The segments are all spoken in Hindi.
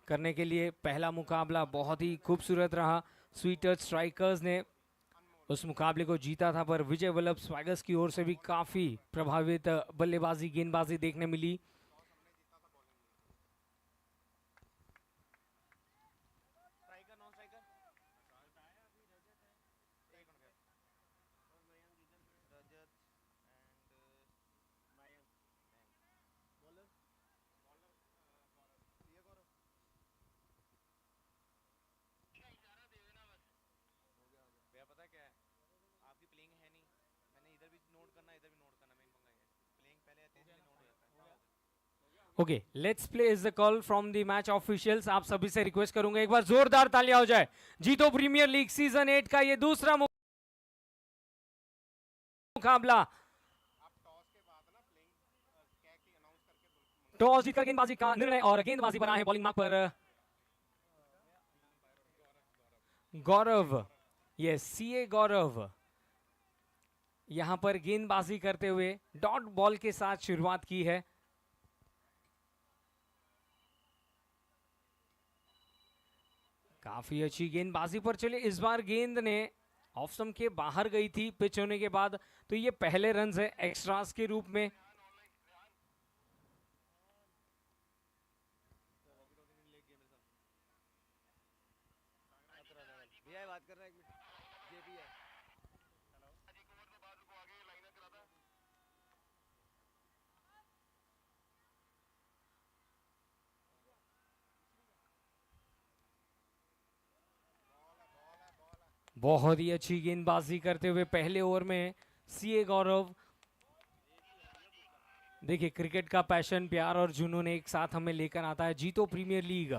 करने के लिए पहला मुकाबला बहुत ही खूबसूरत रहा। स्वीटर स्ट्राइकर्स ने उस मुकाबले को जीता था, पर विजय वल्लभ स्वागर्स की ओर से भी काफी प्रभावित बल्लेबाजी गेंदबाजी देखने मिली। Okay, let's play is the call from the match officials. आप सभी से रिक्वेस्ट करूंगा एक बार जोरदार तालियां हो जाए। जीतो प्रीमियर लीग सीजन 8 का ये दूसरा मुकाबला। टॉस जीतकर गेंदबाजी का निर्णय और गेंदबाजी बना है बॉलिंग मार्क पर गौरव। ये सीए गौरव यहां पर गेंदबाजी करते हुए डॉट बॉल के साथ शुरुआत की है। काफी अच्छी गेंदबाजी पर चले। इस बार गेंद ने ऑफ स्टंप के बाहर गई थी पिच होने के बाद, तो ये पहले रन है एक्स्ट्रास के रूप में। बहुत ही अच्छी गेंदबाजी करते हुए पहले ओवर में सीए गौरव। देखिए, क्रिकेट का पैशन, प्यार और जुनून एक साथ हमें लेकर आता है। जीतो प्रीमियर लीग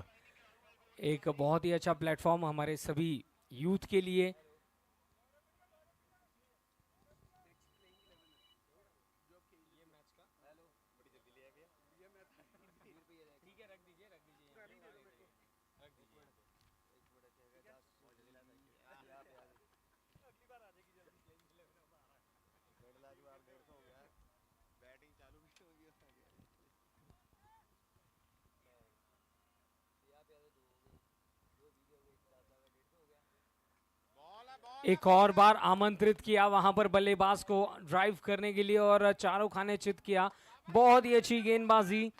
एक बहुत ही अच्छा प्लेटफॉर्म हमारे सभी यूथ के लिए। एक और बार आमंत्रित किया वहां पर बल्लेबाज को ड्राइव करने के लिए और चारों खाने चित किया। बहुत ही अच्छी गेंदबाजी,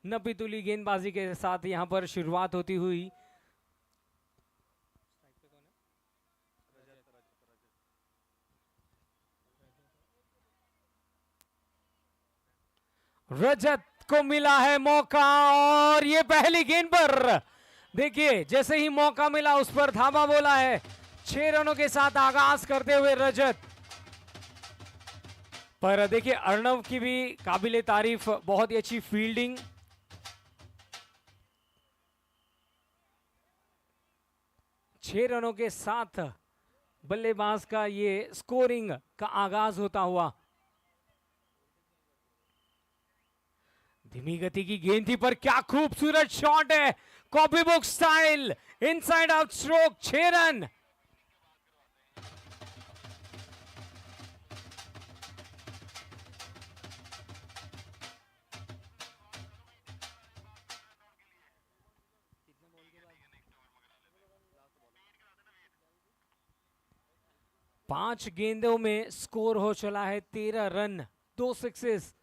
नपीतुली गेंदबाजी के साथ यहां पर शुरुआत होती हुई। रजत को मिला है मौका और ये पहली गेंद पर देखिए जैसे ही मौका मिला उस पर धावा बोला है। 6 रनों के साथ आगाज करते हुए रजत। पर देखिए अर्णव की भी काबिले तारीफ, बहुत ही अच्छी फील्डिंग। छह रनों के साथ बल्लेबाज का ये स्कोरिंग का आगाज होता हुआ। धीमी गति की गेंद थी पर क्या खूबसूरत शॉट है, copy book style, inside out stroke, 6 run. पांच गेंदों में स्कोर हो चला है 13 रन, 2 सिक्सेस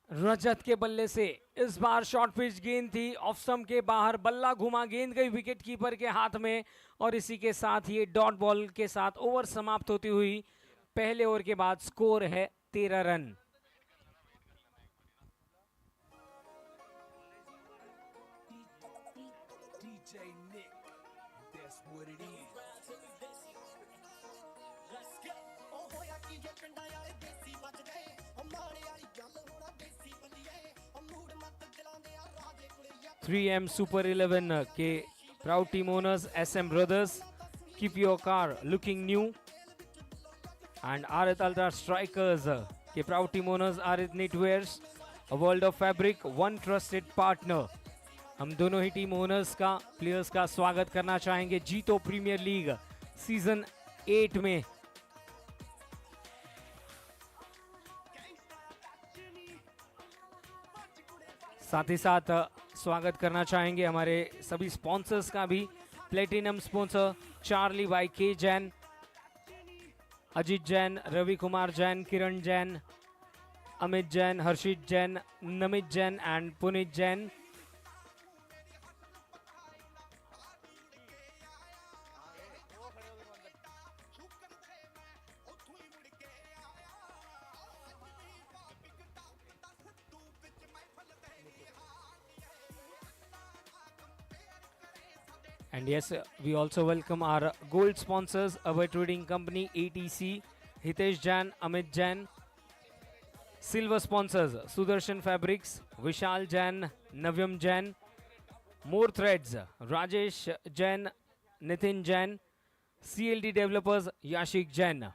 रजत के बल्ले से। इस बार शॉर्ट पिच गेंद थी, ऑफ स्टंप के बाहर बल्ला घुमा, गेंद गई विकेट कीपर के हाथ में और इसी के साथ ये डॉट बॉल के साथ ओवर समाप्त होती हुई। पहले ओवर के बाद स्कोर है 13 रन। थ्री एम सुपर 11 के proud team owners SM Brothers, keep your car looking new, and Arit Ultra Strikers के proud team owners Arit Knitwears, a world of fabric, one trusted partner। हम दोनों ही टीम ओनर्स का, प्लेयर्स का स्वागत करना चाहेंगे जीतो प्रीमियर लीग सीजन 8 में। साथ ही साथ स्वागत करना चाहेंगे हमारे सभी स्पॉन्सर्स का भी। प्लेटिनम स्पॉन्सर चार्ली बाई के Jain, Ajit Jain, Ravi Kumar Jain, Kiran Jain, Amit Jain, Harshit Jain, Namit Jain and Puneet Jain. And yes, we also welcome our gold sponsors, Abhay Trading Company, ATC, Hitesh Jain, Amit Jain. Silver sponsors, Sudarshan Fabrics, Vishal Jain, Navyam Jain. More Threads, Rajesh Jain, Nitin Jain. CLD Developers, Yashik Jain.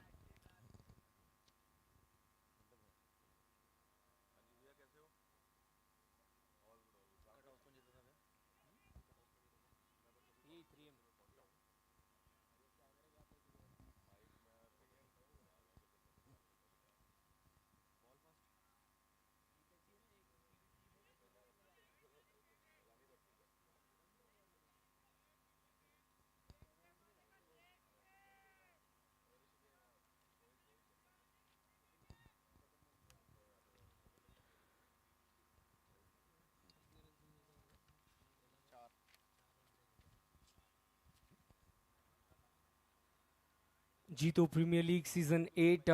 जीतो प्रीमियर लीग सीजन 8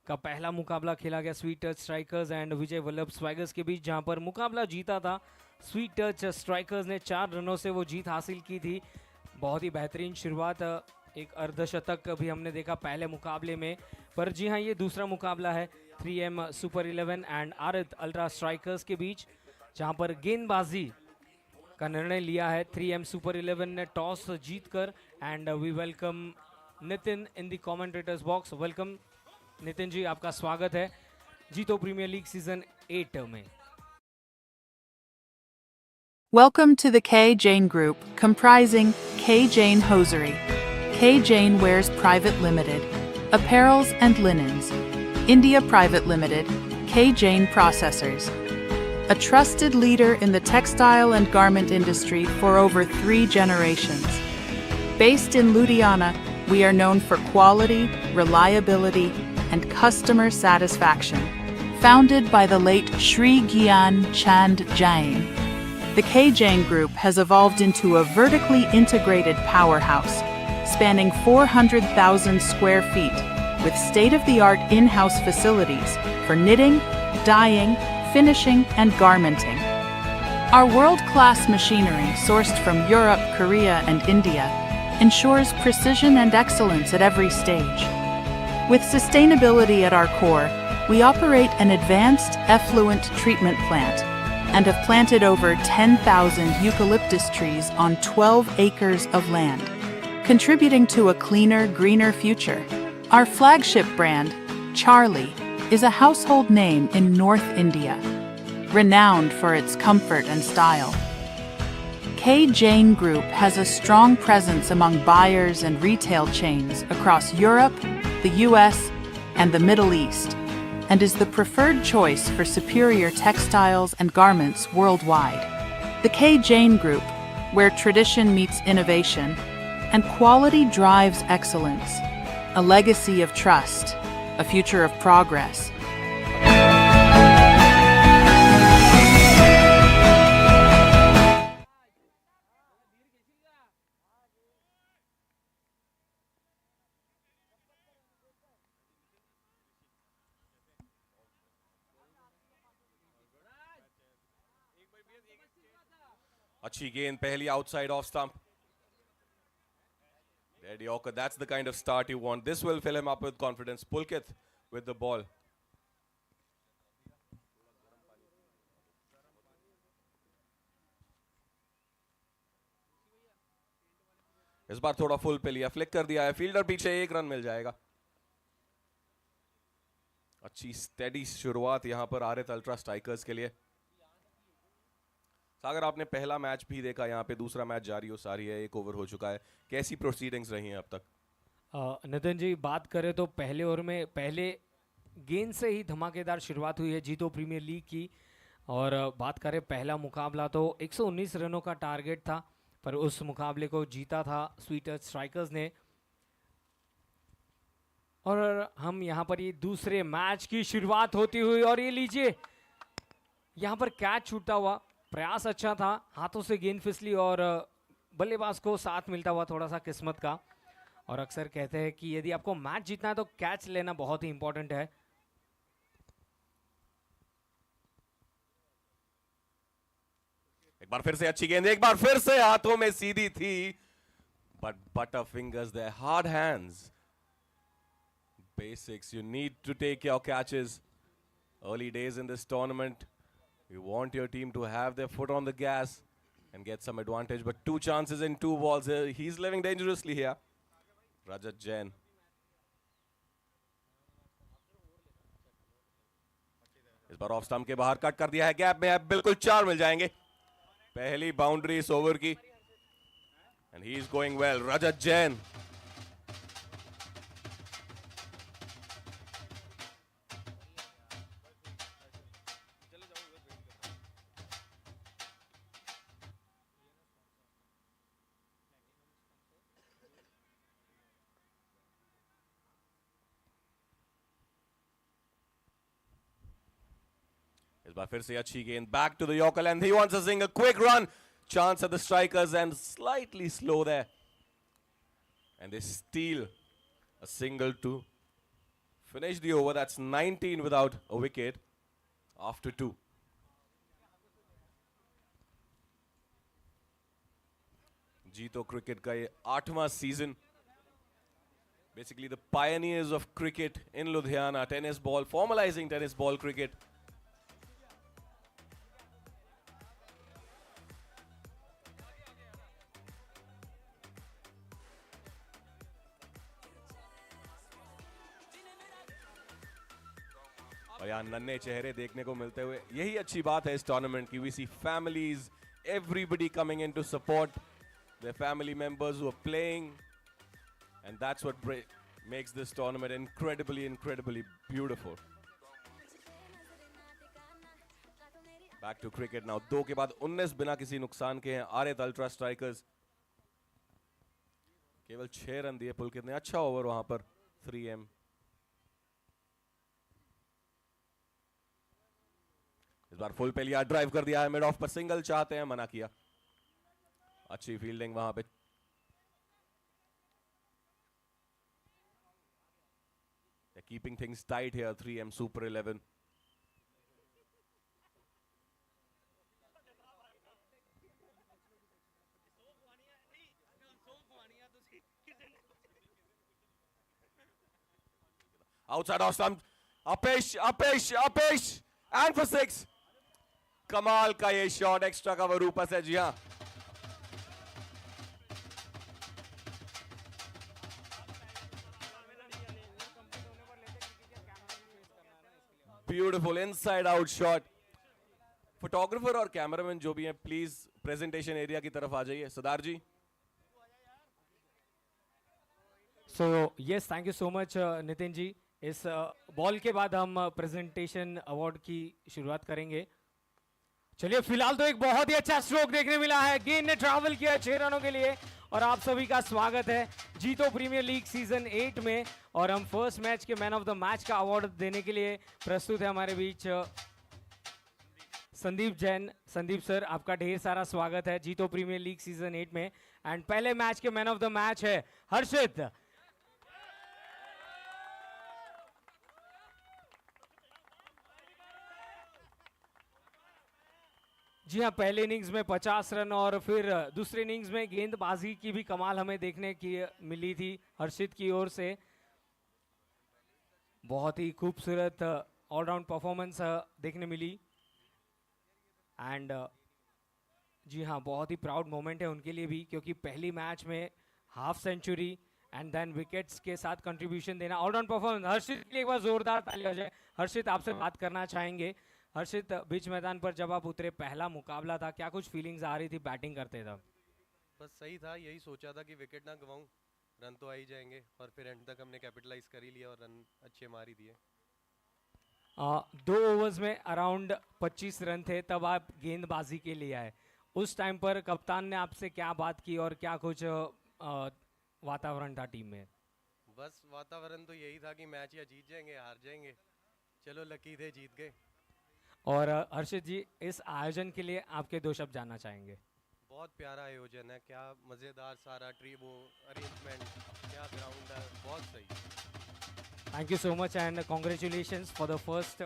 का पहला मुकाबला खेला गया sweet touch strikers and Vijay Vallabh स्वैगर्स के बीच, जहां पर मुकाबला जीता था स्वीट टच स्ट्राइकर्स ने। 4 रनों से वो जीत हासिल की थी। बहुत ही बेहतरीन शुरुआत, एक अर्धशतक भी हमने देखा पहले मुकाबले में। पर जी हाँ, ये दूसरा मुकाबला है 3M super 11 and Aarit ultra strikers के बीच, जहां पर गेंदबाजी का निर्णय लिया है 3M सुपर 11 ने टॉस जीतकर। And we welcome Nitin in the commentators box. Welcome Nitin ji, आपका स्वागत है जीतो प्रीमियर लीग सीजन 8 में। Welcome to the K. Jane Group, comprising K. Jane Hosiery, K. Jane Wares Private Limited, Apparels and Linens, India Private Limited, K. Jane Processors. A trusted leader in the textile and garment industry for over 3 generations. Based in Ludhiana, we are known for quality, reliability, and customer satisfaction. Founded by the late Shri Gyan Chand Jain, the K. Jane Group has evolved into a vertically integrated powerhouse, spanning 400,000 square feet, with state-of-the-art in-house facilities for knitting, dyeing, finishing, and garmenting. Our world-class machinery, sourced from Europe, Korea, and India, ensures precision and excellence at every stage. With sustainability at our core, we operate an advanced effluent treatment plant and have planted over 10,000 eucalyptus trees on 12 acres of land, contributing to a cleaner, greener future. Our flagship brand, Charlie, is a household name in North India, renowned for its comfort and style. K. Jane Group has a strong presence among buyers and retail chains across Europe, the US, and the Middle East, and is the preferred choice for superior textiles and garments worldwide. The K. Jane Group, where tradition meets innovation and quality drives excellence, a legacy of trust, a future of progress. अच्छी गेंद, पहली outside off stump. Eddie Yorker, that's the kind of start you want. This will fill him up with confidence. Pulkit with the ball. इस बार थोड़ा फुल पे लिया, फ्लिक कर दिया है, फील्डर पीछे, 1 रन मिल जाएगा. अच्छी स्टेडी शुरुआत यहां पर आरित अल्ट्रा स्ट्राइकर्स के लिए. सागर, आपने पहला मैच भी देखा, यहाँ पे दूसरा मैच जारी हो सारी है, 1 ओवर हो चुका है. कैसी प्रोसीडिंग्स रही हैं अब तक? नितिन जी, बात करें तो पहले ओवर में पहले गेंद से ही धमाकेदार शुरुआत हुई है जीतो प्रीमियर लीग की. और बात करें पहला मुकाबला तो 119 रनों का टारगेट था, पर उस मुकाबले को जीता था स्वीट टच स्ट्राइकर्स ने। और हम यहाँ पर ये दूसरे मैच की शुरुआत होती हुई, और ये लीजिए यहाँ पर कैच छूटता हुआ, प्रयास अच्छा था, हाथों से गेंद फिसली और बल्लेबाज को साथ मिलता हुआ थोड़ा सा किस्मत का। और अक्सर कहते हैं कि यदि आपको मैच जीतना है तो कैच लेना बहुत ही इंपॉर्टेंट है। एक बार फिर से अच्छी गेंद, एक बार फिर से हाथों में सीधी थी, but butter fingers, their hard hands. Basics, you need to take your catches. Early days in this tournament, you want your team to have their foot on the gas and get some advantage, but 2 chances in 2 balls here. He's living dangerously here. Rajat Jain. इस बार ऑफ स्टंप के बाहर कट कर दिया है, गैप में है, बिल्कुल 4 मिल जाएंगे। पहली बाउंड्री इस ओवर की, and he is going well. Rajat Jain. इस बार फिर से अच्छी गेंद, back to the yorker and he wants to sing a quick run, chance at the strikers end slightly slow there and they steal a single to finish the over. That's 19 without a wicket after 2. जीतो क्रिकेट का ये 8वां season, basically the pioneers of cricket in Ludhiana, tennis ball, formalizing tennis ball cricket. और यहाँ नन्हे चेहरे देखने को मिलते हुए, यही अच्छी बात है इस टूर्नामेंट की। We see families, everybody coming in to support their family members who are playing, and that's what makes this tournament incredibly beautiful. Back to cricket now. 2 के बाद 19 बिना किसी नुकसान के हैं आरित अल्ट्रा स्ट्राइकर्स। केवल 6 रन दिए पुलकित ने, अच्छा ओवर वहां पर 3M। इस बार फुल पे लिया, ड्राइव कर दिया है, मिड ऑफ पर सिंगल चाहते हैं, मना किया। अच्छी फील्डिंग वहां पे। They're keeping things tight here, 3M Super 11. Outside off stump, Apesh, and for 6. कमाल का ये शॉट, एक्स्ट्रा कवर ऊपर से, जी हाँ। Beautiful inside out shot. Photographer और कैमरामैन जो भी हैं, प्लीज प्रेजेंटेशन एरिया की तरफ आ जाइए। सरदार जी। So yes, thank you so much Nitin ji. इस बॉल के बाद हम प्रेजेंटेशन अवार्ड की शुरुआत करेंगे। चलिए, फिलहाल तो एक बहुत ही अच्छा स्ट्रोक देखने मिला है, गेंद ने ट्रैवल किया 6 रनों के लिए, और आप सभी का स्वागत है जीतो प्रीमियर लीग सीजन 8 में। और हम फर्स्ट मैच के मैन ऑफ द मैच का अवार्ड देने के लिए प्रस्तुत है हमारे बीच संदीप जैन। संदीप सर, आपका ढेर सारा स्वागत है जीतो प्रीमियर लीग सीजन 8 में। एंड पहले मैच के मैन ऑफ द मैच है हर्षित। जी हाँ, पहले इनिंग्स में 50 रन और फिर दूसरे इनिंग्स में गेंदबाजी की भी कमाल हमें देखने की मिली थी हर्षित की ओर से। बहुत ही खूबसूरत ऑलराउंड परफॉर्मेंस देखने मिली। एंड जी हाँ, बहुत ही प्राउड मोमेंट है उनके लिए भी, क्योंकि पहली मैच में half century and then wickets के साथ कंट्रीब्यूशन देना, ऑलराउंड परफॉर्मेंस। हर्षित के लिए एक बार जोरदार ताली हो जाए। हर्षित, आपसे बात करना चाहेंगे। हर्षित, बीच मैदान पर जब आप उतरे, पहला मुकाबला था, क्या कुछ फीलिंग्स आ रही थी बैटिंग करते तब? बस सही था, यही सोचा था कि विकेट ना गवाऊं, रन तो आ ही जाएंगे, और फिर एंड तक हमने कैपिटलाइज कर ही लिया और रन अच्छे मार ही दिए। दो ओवर्स में अराउंड 25 रन थे, तब आप गेंदबाजी के लिए आए। उस टाइम पर कप्तान ने आपसे क्या बात की और क्या कुछ वातावरण था टीम में? बस वातावरण तो यही था कि मैच या जीत जाएंगे हार जाएंगे, चलो लकी थे जीत गए। और हर्षित जी, इस आयोजन के लिए आपके दो शब्द जानना चाहेंगे। बहुत प्यारा आयोजन है, क्या मज़ेदार सारा ट्री वो अरेंजमेंट, क्या ग्राउंड है, बहुत सही। Thank you so much and congratulations for the first.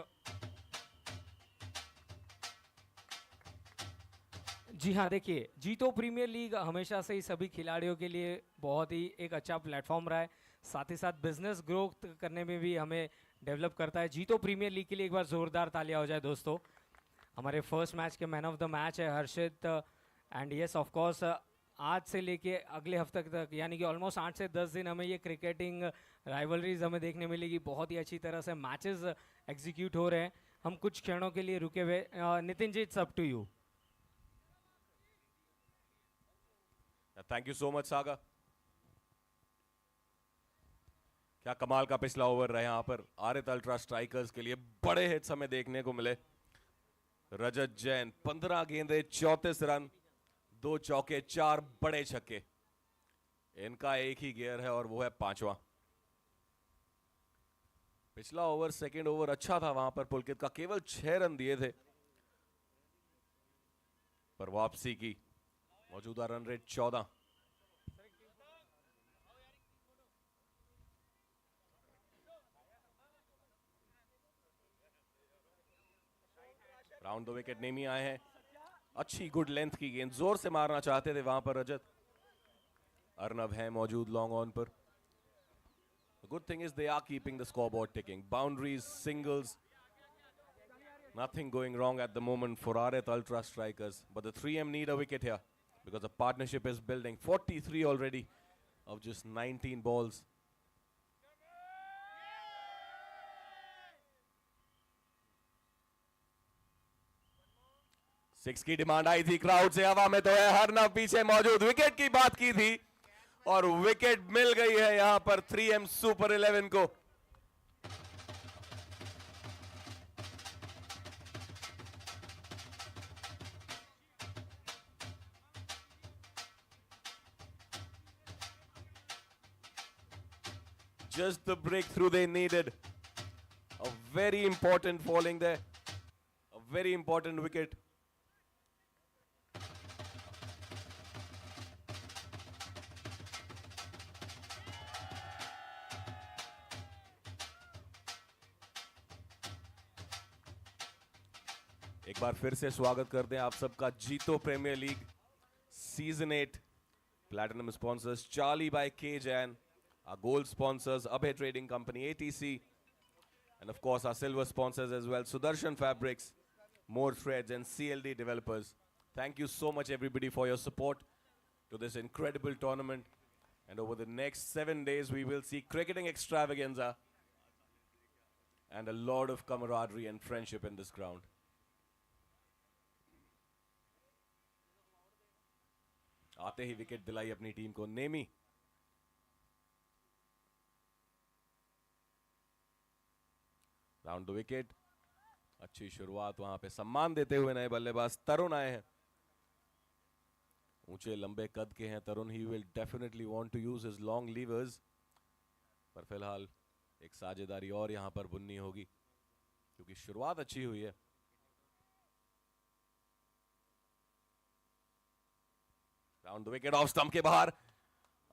जी हाँ, देखिए, जीतो प्रीमियर लीग हमेशा से ही सभी खिलाड़ियों के लिए बहुत ही एक अच्छा प्लेटफॉर्म रहा है, साथ ही साथ बिजनेस ग्रोथ करने में भी हमें डेवलप करता है। जीतो प्रीमियर लीग के लिए एक बार जोरदार तालियां हो जाए दोस्तों। हमारे फर्स्ट मैच के मैन ऑफ द मैच है हर्षित, एंड यस ऑफ कोर्स आज से लेके अगले हफ्ते तक यानी कि ऑलमोस्ट 8 से 10 दिन हमें ये क्रिकेटिंग राइवलरीज हमें देखने मिलेगी। बहुत ही अच्छी तरह से मैचेस एग्जीक्यूट हो रहे हैं। हम कुछ क्षणों के लिए रुके हुए। Nitin ji, it's up to you. Thank you so much Sagar. क्या कमाल का पिछला ओवर रहा यहाँ पर आरित अल्ट्रा स्ट्राइकर्स के लिए। बड़े हिट्स हमें देखने को मिले। रजत जैन 15 गेंदे 34 रन, 2 चौके 4 बड़े छक्के। इनका एक ही गियर है और वो है 5वां। पिछला ओवर सेकंड ओवर अच्छा था वहां पर पुलकित का, केवल 6 रन दिए थे, पर वापसी की। मौजूदा run rate 14। Round the wicket Nemi आए हैं। अच्छी गुड लेंथ की गेंद, जोर से मारना चाहते थे वहां पर रजत। अर्नब है मौजूद लॉन्ग ऑन पर। The good thing is they are keeping the scoreboard ticking. Boundaries, singles, nothing going wrong at the moment for Arit Ultra Strikers. But the 3M need a wicket here because the partnership is building. 43 already of just 19 balls. Six की डिमांड आई थी क्राउड से, हवा में तो है। हरनव पीछे मौजूद, विकेट की बात की थी और विकेट मिल गई है यहां पर 3M सुपर 11 को। Just the breakthrough they needed. A very important falling there. A very important wicket. एक बार फिर से स्वागत करते हैं आप सबका JITO premier league season 8 platinum sponsors Charlie by K Jain, our gold sponsors Abhay Trading Company, ATC, and of course our silver sponsors as well, Sudarshan Fabrics, More Threads, and CLD Developers. Thank you so much everybody for your support to this incredible tournament. And over the next 7 days we will see cricketing extravaganza and a lot of camaraderie and friendship in this ground. आते ही विकेट दिलाई अपनी टीम को नेमी। राउंड द विकेट, अच्छी शुरुआत वहां पे सम्मान देते हुए नए बल्लेबाज तरुण आए हैं। ऊंचे लंबे कद के हैं Tarun. He will definitely want to use his long levers, पर फिलहाल एक साझेदारी और यहां पर बुननी होगी क्योंकि शुरुआत अच्छी हुई है। Round the wicket, off stump के बाहर।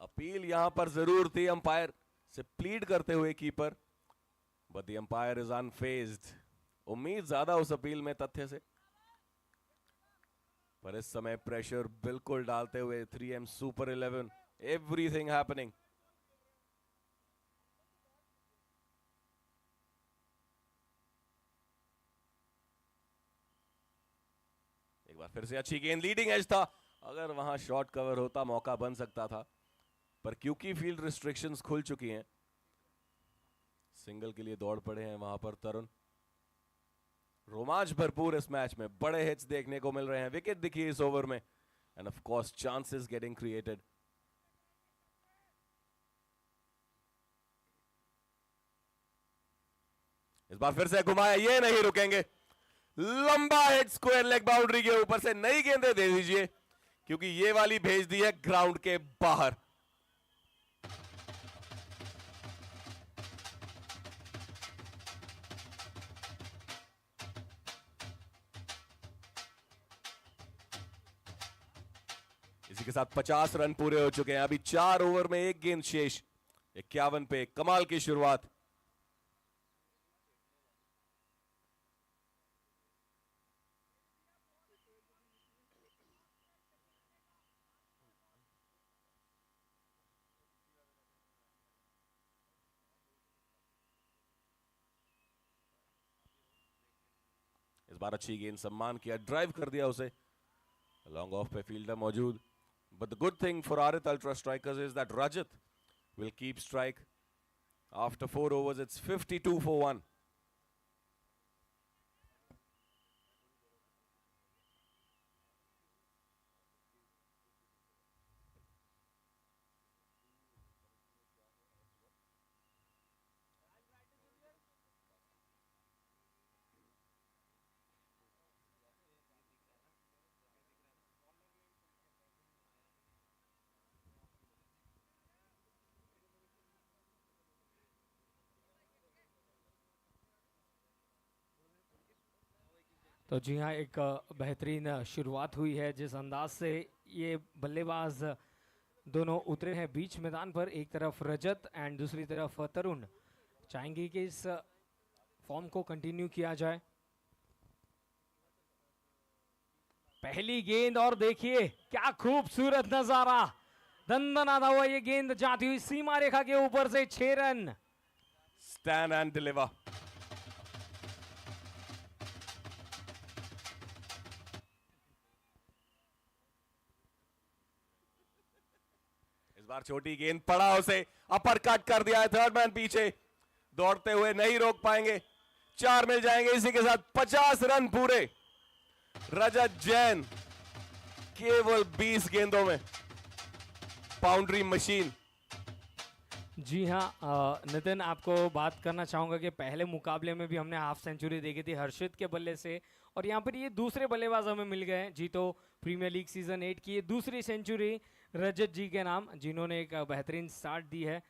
अपील यहां पर जरूर थी अंपायर से प्लीड करते हुए keeper, but the umpire is unfazed. उम्मीद ज्यादा उस अपील में तथ्य से, पर इस समय प्रेशर बिल्कुल डालते हुए 3M सुपर 11, एवरीथिंग हैपनिंग। एक बार फिर से अच्छी गेंद, लीडिंग एज था। अगर वहां शॉट कवर होता मौका बन सकता था, पर क्योंकि फील्ड रिस्ट्रिक्शंस खुल चुकी हैं, सिंगल के लिए दौड़ पड़े हैं वहां पर तरुण। रोमांच भरपूर इस मैच में, बड़े हिट्स देखने को मिल रहे हैं, विकेट दिखी इस ओवर में, and of course chances getting created. इस बार फिर से घुमाया, ये नहीं रुकेंगे। लंबा हिट स्क्वायर लेग बाउंड्री के ऊपर से, नई गेंदें दे दीजिए क्योंकि ये वाली भेज दी है ग्राउंड के बाहर। इसी के साथ 50 रन पूरे हो चुके हैं। अभी 4 ओवर में 1 गेंद शेष। 51 पे कमाल की शुरुआत। इस बार अच्छी गेंद, सम्मान किया, ड्राइव कर दिया उसे। लॉन्ग ऑफ पे फील्डर मौजूद। But the good thing for Arit Ultra Strikers is that Rajat will keep strike. After 4 overs, it's 52 for 1. तो जी हाँ, एक बेहतरीन शुरुआत हुई है। जिस अंदाज से ये बल्लेबाज दोनों उतरे हैं बीच मैदान पर, एक तरफ रजत एंड दूसरी तरफ तरुण, चाहेंगे कि इस फॉर्म को कंटिन्यू किया जाए। पहली गेंद और देखिए क्या खूबसूरत नजारा, दंदनाता हुआ ये गेंद जाती हुई सीमा रेखा के ऊपर से 6 रन। Stand and deliver. इस बार छोटी गेंद, पड़ा उसे, अपर कट कर दिया है। थर्ड मैन पीछे, दौड़ते हुए नहीं रोक पाएंगे। 4 मिल जाएंगे। इसी के साथ 50 रन पूरे। रजत जैन केवल 20 गेंदों में बाउंड्री मशीन। जी हाँ नितिन, आपको बात करना चाहूंगा कि पहले मुकाबले में भी हमने हाफ सेंचुरी देखी थी हर्षित के बल्ले से, और यहाँ पर ये दूसरे बल्लेबाज हमें मिल गए हैं। जी तो प्रीमियर लीग सीजन 8 की ये दूसरी सेंचुरी रजत जी के नाम, जिन्होंने एक बेहतरीन स्टार्ट दी है।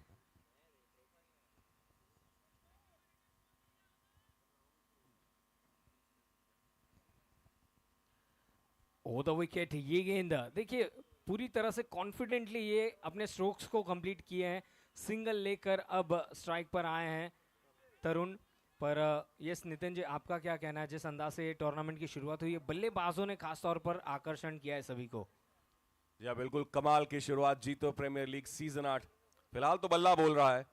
ओ द विकेट, ये गेंद देखिए पूरी तरह से कॉन्फिडेंटली ये अपने स्ट्रोक्स को कंप्लीट किए हैं। सिंगल लेकर अब स्ट्राइक पर आए हैं तरुण। पर यस नितिन जी, आपका क्या कहना है जिस अंदाज से ये टूर्नामेंट की शुरुआत हुई है? बल्लेबाजों ने खास तौर पर आकर्षण किया है सभी को। या बिल्कुल कमाल की शुरुआत। जीतो प्रीमियर लीग सीजन 8। फिलहाल तो बल्ला बोल रहा है।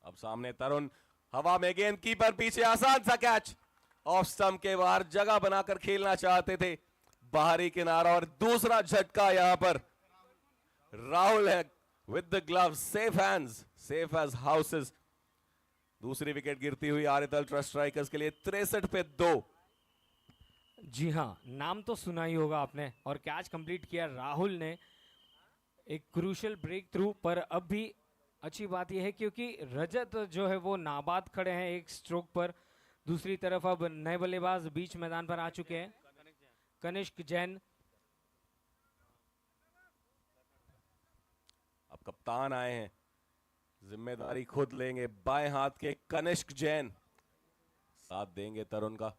अब सामने तरुण, हवा में गेंद, कीपर पीछे, आसान सा कैच। ऑफ स्टंप के बाहर जगह बनाकर खेलना चाहते थे, बाहरी किनारा, और दूसरा झटका यहां पर राहुल है with the glove, safe hands, safe as houses. दूसरी विकेट गिरती हुई आरित अल्ट्रा स्ट्राइकर्स के लिए 63 पे 2। जी हाँ, नाम तो सुना ही होगा आपने, और कैच कंप्लीट किया राहुल ने। एक क्रूशियल ब्रेक थ्रू, पर अब भी अच्छी बात यह है क्योंकि रजत जो है वो नाबाद खड़े हैं एक स्ट्रोक पर। दूसरी तरफ अब नए बल्लेबाज बीच मैदान पर आ चुके हैं, कनिष्क जैन। अब कप्तान आए हैं, जिम्मेदारी खुद लेंगे। बाएं हाथ के कनिष्क जैन साथ देंगे तरुण का।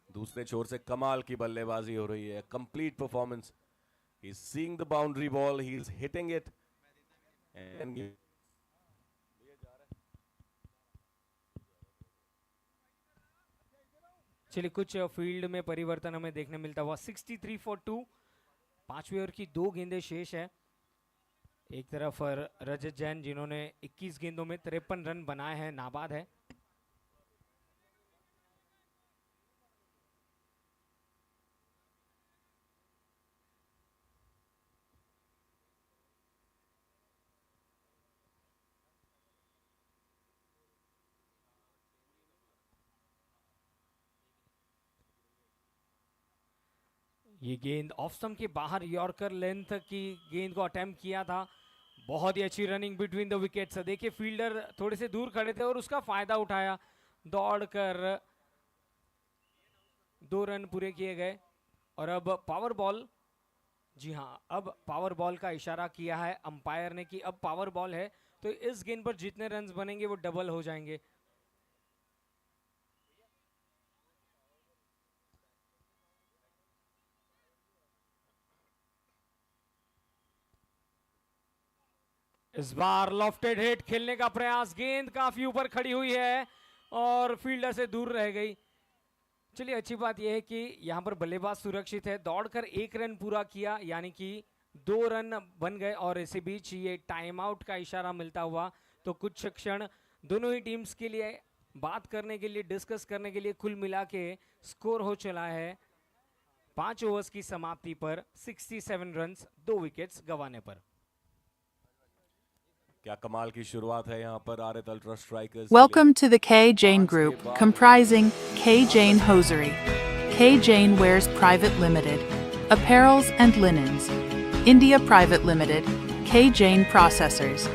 दूसरे छोर से कमाल की बल्लेबाजी हो रही है, complete performance. He is seeing the boundary ball, he is hitting it and चलिए, कुछ फील्ड में परिवर्तन हमें देखने मिलता हुआ। 63 फॉर 2, 5वें ओवर की 2 गेंदें शेष है। एक तरफ रजत जैन जिन्होंने 21 गेंदों में 53 रन बनाए हैं, नाबाद है। ये गेंद ऑफ स्टंप के बाहर, यॉर्कर लेंथ की गेंद को अटेम्प्ट किया था, बहुत ही अच्छी रनिंग बिटवीन द विकेट्स। देखिए फील्डर थोड़े से दूर खड़े थे और उसका फायदा उठाया, दौड़कर 2 रन पूरे किए गए। और अब पावर बॉल, जी हाँ, अब पावर बॉल का इशारा किया है अंपायर ने कि अब पावर बॉल है, तो इस गेंद पर जितने रन्स बनेंगे वो डबल हो जाएंगे। इस बार लॉफ्टेड हिट खेलने का प्रयास, गेंद काफी ऊपर खड़ी हुई है और फील्डर से दूर रह गई। चलिए अच्छी बात यह है कि यहां पर बल्लेबाज सुरक्षित है, दौड़कर 1 रन पूरा किया, यानी कि 2 रन बन गए। और इसी बीच ये टाइम आउट का इशारा मिलता हुआ, तो कुछ क्षण दोनों ही टीम्स के लिए बात करने के लिए, डिस्कस करने के लिए, कुल मिला के स्कोर हो चला है 5 ओवर्स की समाप्ति पर 67 रन्स 2 विकेट्स गंवाने पर। क्या कमाल की शुरुआत है यहाँ पर आरत ultra strikers. Welcome to the K. Jane Group, comprising K. Jane Hosiery. K. Jane Wears Private Limited. Apparels and Linens. India Private Limited. K. Jane Processors.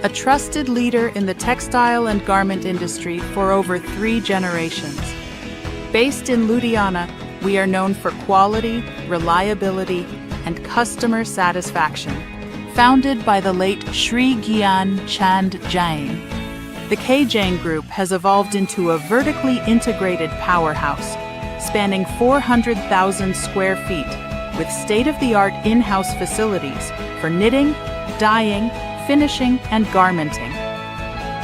A trusted leader in the textile and garment industry for over 3 generations. Based in Ludhiana, we are known for quality, reliability, and customer satisfaction. Founded by the late Shri Gyan Chand Jain, the K. Jain Group has evolved into a vertically integrated powerhouse, spanning 400,000 square feet, with state-of-the-art in-house facilities for knitting, dyeing, finishing, and garmenting.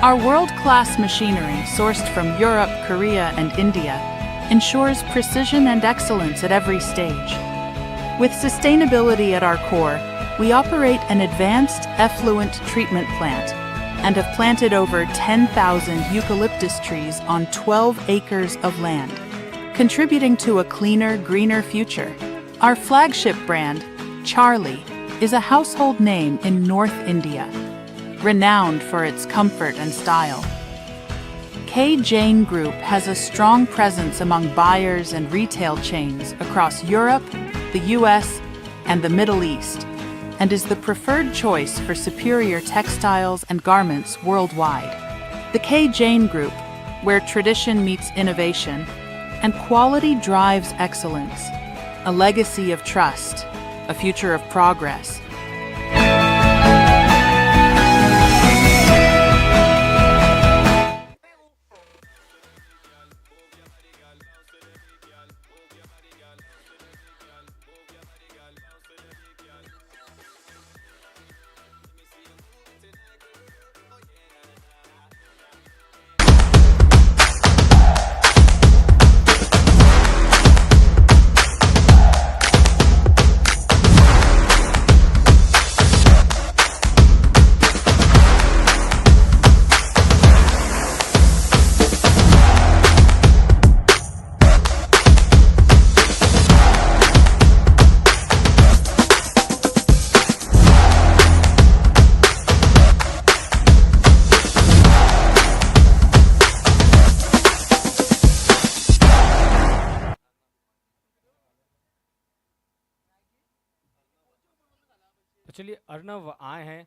Our world-class machinery, sourced from Europe, Korea, and India, ensures precision and excellence at every stage. With sustainability at our core, we operate an advanced effluent treatment plant and have planted over 10,000 eucalyptus trees on 12 acres of land, contributing to a cleaner, greener future. Our flagship brand, Charlie, is a household name in North India, renowned for its comfort and style. K. Jane Group has a strong presence among buyers and retail chains across Europe, the US, and the Middle East, and is the preferred choice for superior textiles and garments worldwide. The K. Jane Group, where tradition meets innovation and quality drives excellence, a legacy of trust, a future of progress. तो चलिए अर्नव आए हैं,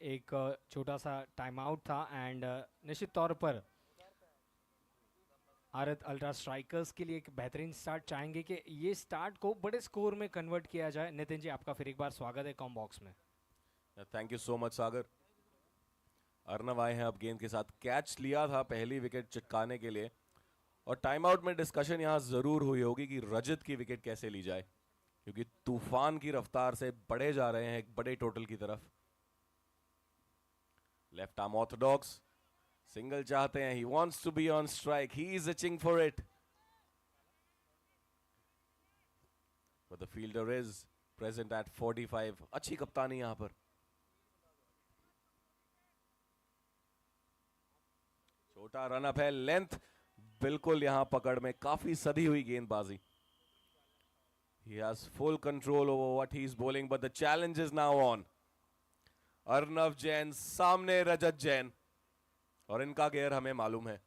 एक छोटा सा टाइम आउट था एंड निश्चित तौर पर आरत अल्ट्रा स्ट्राइकर्स के लिए एक बेहतरीन स्टार्ट चाहेंगे कि ये स्टार्ट को बड़े स्कोर में कन्वर्ट किया जाए। नितिन जी, आपका फिर एक बार स्वागत है कॉम बॉक्स में। थैंक यू सो मच सागर। अर्नव आए हैं अब गेंद के साथ, कैच लिया था पहली विकेट चिटकाने के लिए, और टाइम आउट में डिस्कशन यहाँ जरूर हुई होगी कि रजत की विकेट कैसे ली जाए, क्योंकि तूफान की रफ्तार से बढ़े जा रहे हैं एक बड़े टोटल की तरफ। लेफ्ट आर्म ऑर्थोडॉक्स, सिंगल चाहते हैं, he wants to be on strike, he is itching for it, but the fielder is present at 45. अच्छी कप्तानी यहां पर, छोटा रन अप है, लेंथ बिल्कुल यहां पकड़ में, काफी सदी हुई गेंदबाजी। He has full control over what he is bowling, but the challenge is now on. Arnav Jain सामने रजत जैन, और इनका गेयर हमें मालूम है।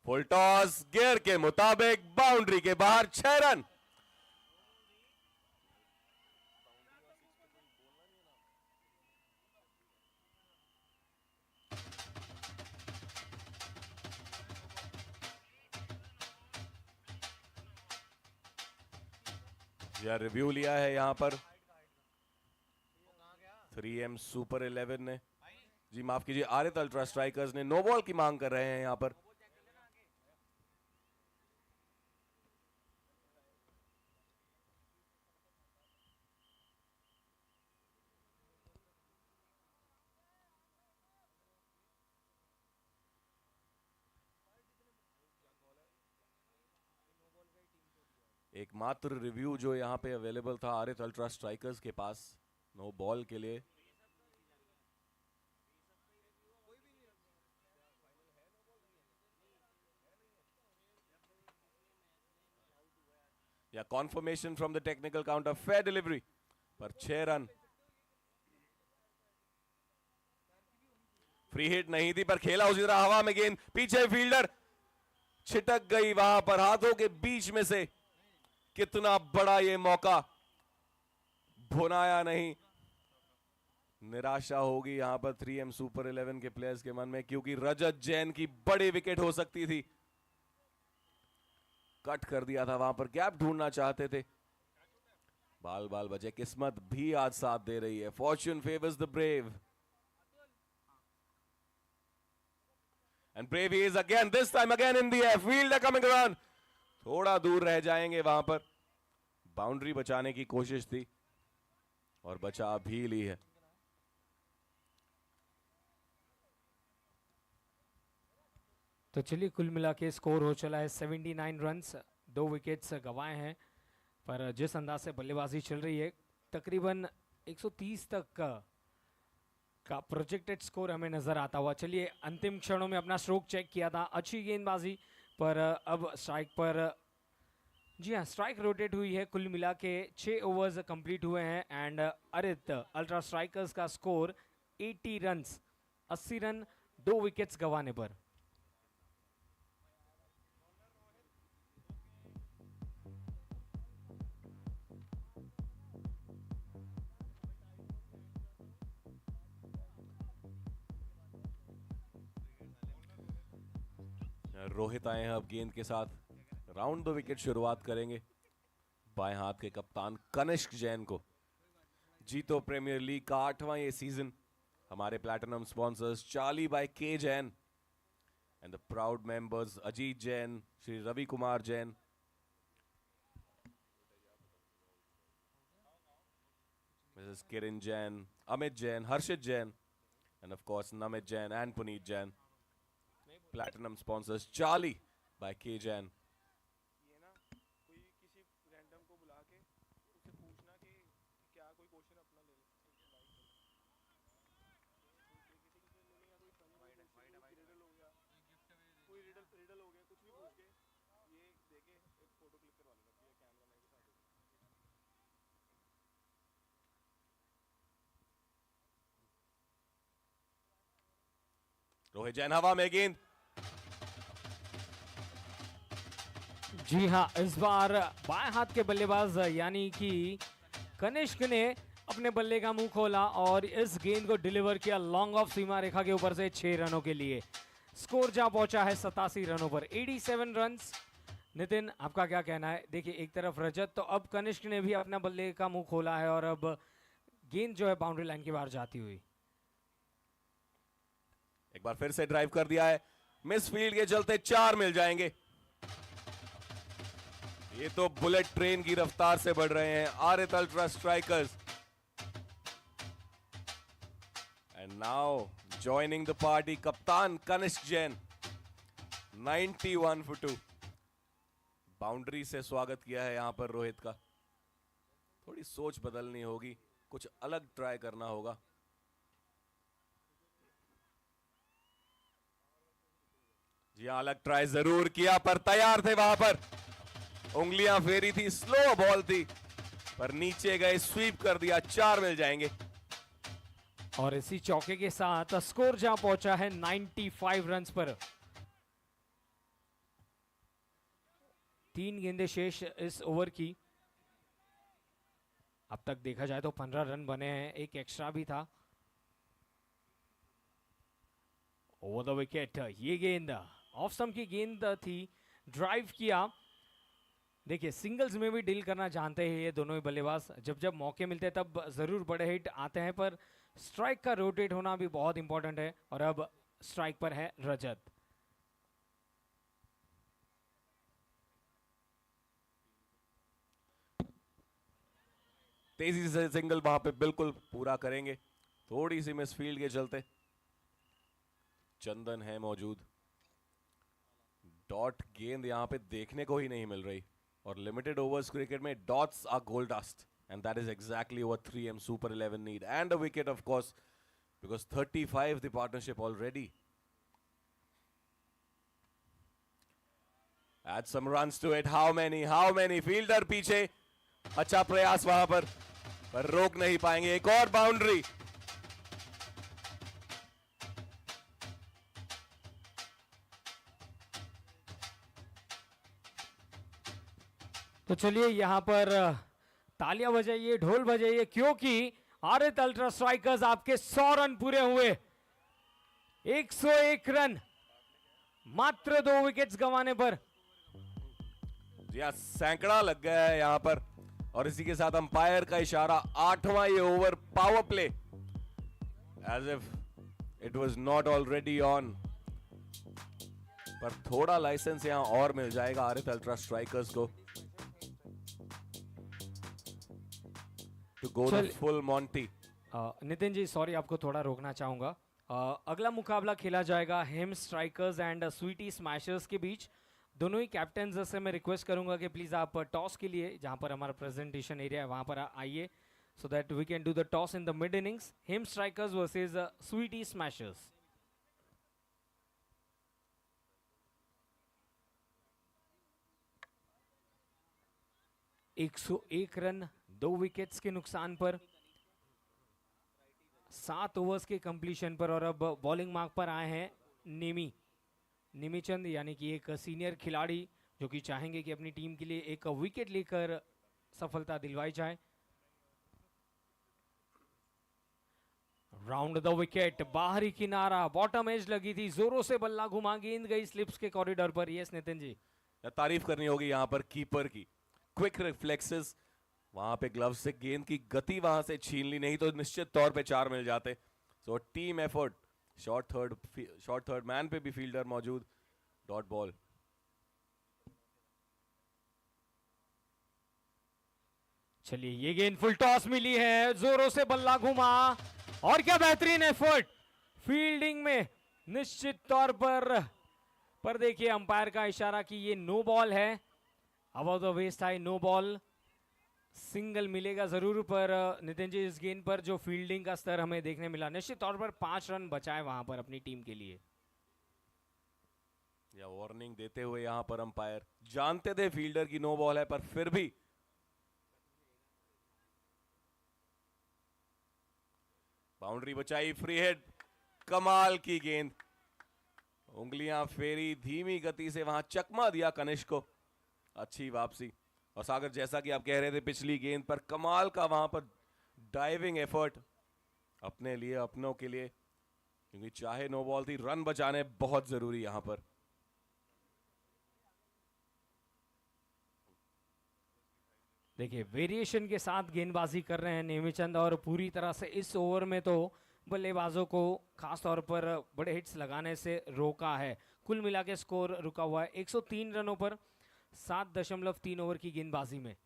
फुल टॉस गियर के मुताबिक बाउंड्री के बाहर 6 रन। यह रिव्यू लिया है यहां पर 3M सुपर 11 ने। जी माफ कीजिए, आरित अल्ट्रा स्ट्राइकर्स ने नो बॉल की मांग कर रहे हैं यहां पर। एकमात्र रिव्यू जो यहां पे अवेलेबल था आरित अल्ट्रा स्ट्राइकर्स के पास नो बॉल के लिए। या conformation from the technical counter, fair delivery पर 6 रन। फ्री हिट नहीं थी पर खेला उसी तरह हवा में गेंद, पीछे फील्डर छिटक गई वहां पर हाथों के बीच में से। कितना बड़ा ये मौका, भुनाया नहीं। निराशा होगी यहां पर 3M सुपर 11 के प्लेयर्स के मन में, क्योंकि रजत जैन की बड़ी विकेट हो सकती थी। कट कर दिया था वहां पर, गैप ढूंढना चाहते थे। बाल बाल बचे, किस्मत भी आज साथ दे रही है। Fortune favours the brave and brave is again, this time again in the air, fielder coming around. थोड़ा दूर रह जाएंगे वहां पर। बाउंड्री बचाने की कोशिश थी और बचा भी ली है। तो चलिए कुल मिला के स्कोर हो चला है 79 रन्स, 2 विकेट्स गंवाए हैं। पर जिस अंदाज से बल्लेबाजी चल रही है, तकरीबन 130 तक का प्रोजेक्टेड स्कोर हमें नजर आता हुआ। चलिए अंतिम क्षणों में अपना स्ट्रोक चेक किया था, अच्छी गेंदबाजी, पर अब स्ट्राइक पर, जी हाँ, स्ट्राइक रोटेट हुई है। कुल मिला के 6 ओवर्स कंप्लीट हुए हैं एंड आरित अल्ट्रा स्ट्राइकर्स का स्कोर 80 रन्स, 80 रन 2 विकेट्स गंवाने पर। रोहित आए हैं अब गेंद के साथ। राउंड द विकेट शुरुआत करेंगे बाएं हाथ के कप्तान कनिष्क जैन को। जीतो प्रीमियर लीग का 8वां ये सीजन। हमारे platinum sponsors Charlie by K Jain and the proud members Ajit Jain, Shri Ravi Kumar Jain, Mrs Kiran Jain, Amit Jain, Harshit Jain and of course Namit Jain and Puneet Jain. Platinum sponsors Charlie by K Jain. ये ना कोई किसी रैंडम को बुला के उससे पूछना कि क्या कोई क्वेश्चन अपना ले ले, कोई रिडल हो गया, कुछ भी पूछ के ये देके एक फोटो क्लिक करवा लेना चाहिए कैमरा मैन के साथ। रोहित जैन हवा में गेंद, जी हाँ, इस बार बाएं हाथ के बल्लेबाज यानी कि कनिष्क ने अपने बल्ले का मुंह खोला और इस गेंद को डिलीवर किया लॉन्ग ऑफ सीमा रेखा के ऊपर से 6 रनों के लिए। स्कोर जहां पहुंचा है 87 रनों पर, 87 रन्स। नितिन, आपका क्या कहना है? देखिए एक तरफ रजत, तो अब कनिष्क ने भी अपना बल्ले का मुंह खोला है और अब गेंद जो है बाउंड्री लाइन के बाहर जाती हुई। एक बार फिर से ड्राइव कर दिया है, मिस फील्ड के चलते 4 मिल जाएंगे। ये तो बुलेट ट्रेन की रफ्तार से बढ़ रहे हैं Aarit ultra strikers. And now joining the party कप्तान कनिष्क जैन, 91 फॉर 2। बाउंड्री से स्वागत किया है यहां पर रोहित का। थोड़ी सोच बदलनी होगी, कुछ अलग ट्राई करना होगा। जी हाँ, अलग ट्राई जरूर किया पर तैयार थे वहां पर। उंगलियां फेरी थी, स्लो बॉल थी पर नीचे गए, स्वीप कर दिया, 4 मिल जाएंगे। और इसी चौके के साथ स्कोर जहां पहुंचा है 95 रन्स पर। 3 गेंदें शेष इस ओवर की। अब तक देखा जाए तो 15 रन बने हैं, एक एक्स्ट्रा भी था। ओवर द विकेट, ये गेंद ऑफ स्टंप की गेंद थी, ड्राइव किया। देखिए सिंगल्स में भी डील करना जानते हैं ये दोनों ही बल्लेबाज, जब जब मौके मिलते हैं तब जरूर बड़े हिट आते हैं, पर स्ट्राइक का रोटेट होना भी बहुत इंपॉर्टेंट है। और अब स्ट्राइक पर है रजत। तेजी से सिंगल वहां पे बिल्कुल पूरा करेंगे, थोड़ी सी मिसफील्ड के चलते। चंदन है मौजूद, डॉट गेंद यहां पे देखने को ही नहीं मिल रही, और लिमिटेड ओवर्स क्रिकेट में dots are gold dust, and that is exactly what 3M Super 11 need, and a wicket of course, because 35 the partnership already. Add some runs to it. How many? Fielder पीछे, अच्छा प्रयास वहां पर रोक नहीं पाएंगे। एक और बाउंड्री। तो चलिए यहाँ पर तालियां बजाइए, ढोल बजाइए, क्योंकि आरित अल्ट्रा स्ट्राइकर्स आपके 100 रन पूरे हुए। 101 रन मात्र 2 विकेट्स गंवाने पर। सैकड़ा लग गया है यहां पर, और इसी के साथ अंपायर का इशारा, 8वां ये over power play, as if it was not already on. पर थोड़ा लाइसेंस यहां और मिल जाएगा आरित अल्ट्रा स्ट्राइकर्स को, to go the full monty. Nitin ji sorry, आपको थोड़ा रोकना चाहूंगा। अगला मुकाबला खेला जाएगा Hem strikers and sweety smashers के बीच। दोनों ही कैप्टन से मैं रिक्वेस्ट करूंगा कि प्लीज आप टॉस के लिए, जहां पर हमारा प्रेजेंटेशन एरिया है वहां पर आइए, so that we can do the toss in the mid innings. Hem strikers versus Sweety smashers. एक रन 2 विकेट्स के नुकसान पर, 7 ओवर्स के कंप्लीशन पर, और अब बॉलिंग मार्क पर आए हैं नेमीचंद, यानी कि एक सीनियर खिलाड़ी जो कि चाहेंगे कि अपनी टीम के लिए एक विकेट लेकर सफलता दिलवाई जाए। राउंड द विकेट, बाहरी किनारा, बॉटम एज लगी थी, जोरों से बल्ला घुमा, गेंद गई स्लिप्स के कॉरिडोर पर। यस नितिन जी, तारीफ करनी होगी यहां पर कीपर की, क्विक रिफ्लेक्सेस, वहां पे ग्लव से गेंद की गति वहां से छीन ली, नहीं तो निश्चित तौर पे 4 मिल जाते। So team effort, short third man पे भी फील्डर मौजूद, डॉट बॉल। चलिए ये गेंद फुल टॉस मिली है, जोरों से बल्ला घुमा, और क्या बेहतरीन एफर्ट फील्डिंग में, निश्चित तौर पर देखिए अंपायर का इशारा कि ये नो बॉल है, about the waist high, no ball, single मिलेगा जरूर। पर नितिन जी इस गेंद पर जो फील्डिंग का स्तर हमें देखने मिला, निश्चित तौर पर 5 रन बचाए वहां पर अपनी टीम के लिए। या वार्निंग देते हुए यहां पर अंपायर, जानते थे फील्डर की नो बॉल है, पर फिर भी बाउंड्री बचाई, फ्री हिट, कमाल की गेंद, उंगलियां फेरी, धीमी गति से वहां चकमा दिया कनिष्क को, अच्छी वापसी। और सागर जैसा कि आप कह रहे थे पिछली गेंद पर, कमाल का वहां पर डाइविंग एफर्ट अपने लिए, अपनों के लिए, क्योंकि चाहे नो बॉल थी, रन बचाने बहुत जरूरी यहां पर। देखिए वेरिएशन के साथ गेंदबाजी कर रहे हैं नेमीचंद, और पूरी तरह से इस ओवर में तो बल्लेबाजों को खास तौर पर बड़े हिट्स लगाने से रोका है। कुल मिला के स्कोर रुका हुआ है 103 रनों पर 7.3 ओवर की गेंदबाजी में।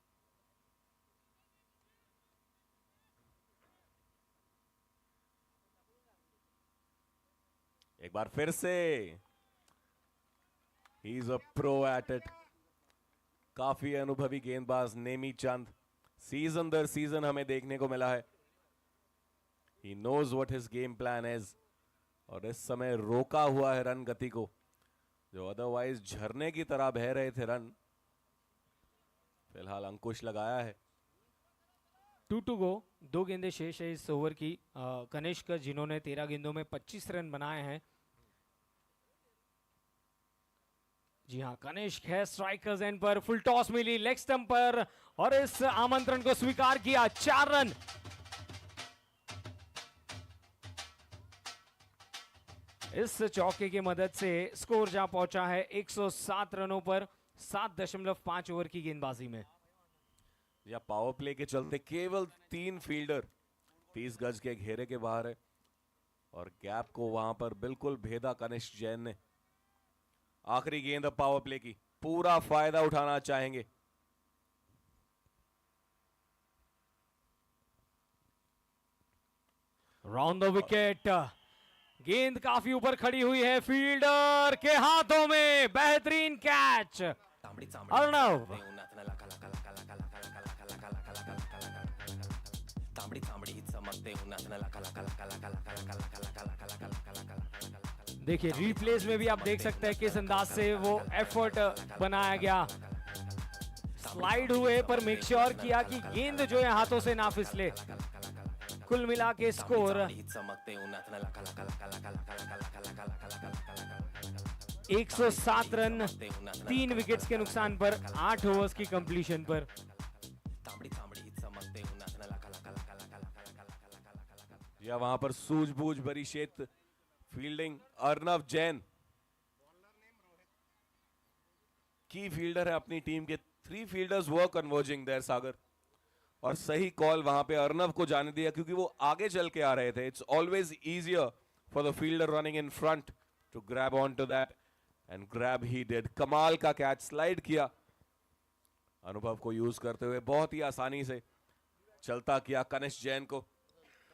एक बार फिर से, he is a pro at it, काफी अनुभवी गेंदबाज नेमीचंद, सीजन दर सीजन हमें देखने को मिला है। He knows what his game plan is, और इस समय रोका हुआ है रन गति को, जो अदरवाइज झरने की तरह बह रहे थे रन, फिलहाल अंकुश लगाया है। 2 to go, 2 गेंदें शेष है इस ओवर की। कनिष्क जिन्होंने 13 गेंदों में 25 रन बनाए हैं। जी हाँ, कनिष्क है स्ट्राइकर्स एंड पर, फुल टॉस मिली लेग स्टंप पर और इस आमंत्रण को स्वीकार किया। 4 रन। इस चौके की मदद से स्कोर जा पहुंचा है 107 रनों पर 7.5 ओवर की गेंदबाजी में। या पावर प्ले के चलते केवल 3 फील्डर 30 गज के घेरे के बाहर है और गैप को वहां पर बिल्कुल भेदा कनिष्क जैन ने। आखिरी गेंद अब पावर प्ले की, पूरा फायदा उठाना चाहेंगे। राउंड द विकेट, गेंद काफी ऊपर खड़ी हुई है, फील्डर के हाथों में बेहतरीन कैच। अर्णव देखिए, रिप्लेस में भी आप देख सकते हैं किस अंदाज से वो एफर्ट बनाया गया। स्लाइड हुए पर मेक श्योर किया कि गेंद जो है हाथों से ना फिसले। कुल मिला के स्कोर 107 रन, 3 विकेट्स के नुकसान पर, 8 ओवर्स की कंप्लीशन पर। या वहां पर सूझबूझ भरी क्षेत्र फील्डिंग अर्णव जैन की फील्डर है अपनी टीम के। 3 फील्डर्स वर कन्वर्जिंग देयर सागर, और सही कॉल वहां पे अर्णव को जाने दिया क्योंकि वो आगे चल के आ रहे थे। It's always easier for the fielder running in front to grab on to that and grab he did. कमाल का कैच, स्लाइड किया, अनुभव को यूज करते हुए बहुत ही आसानी से चलता किया कनिष्क जैन को।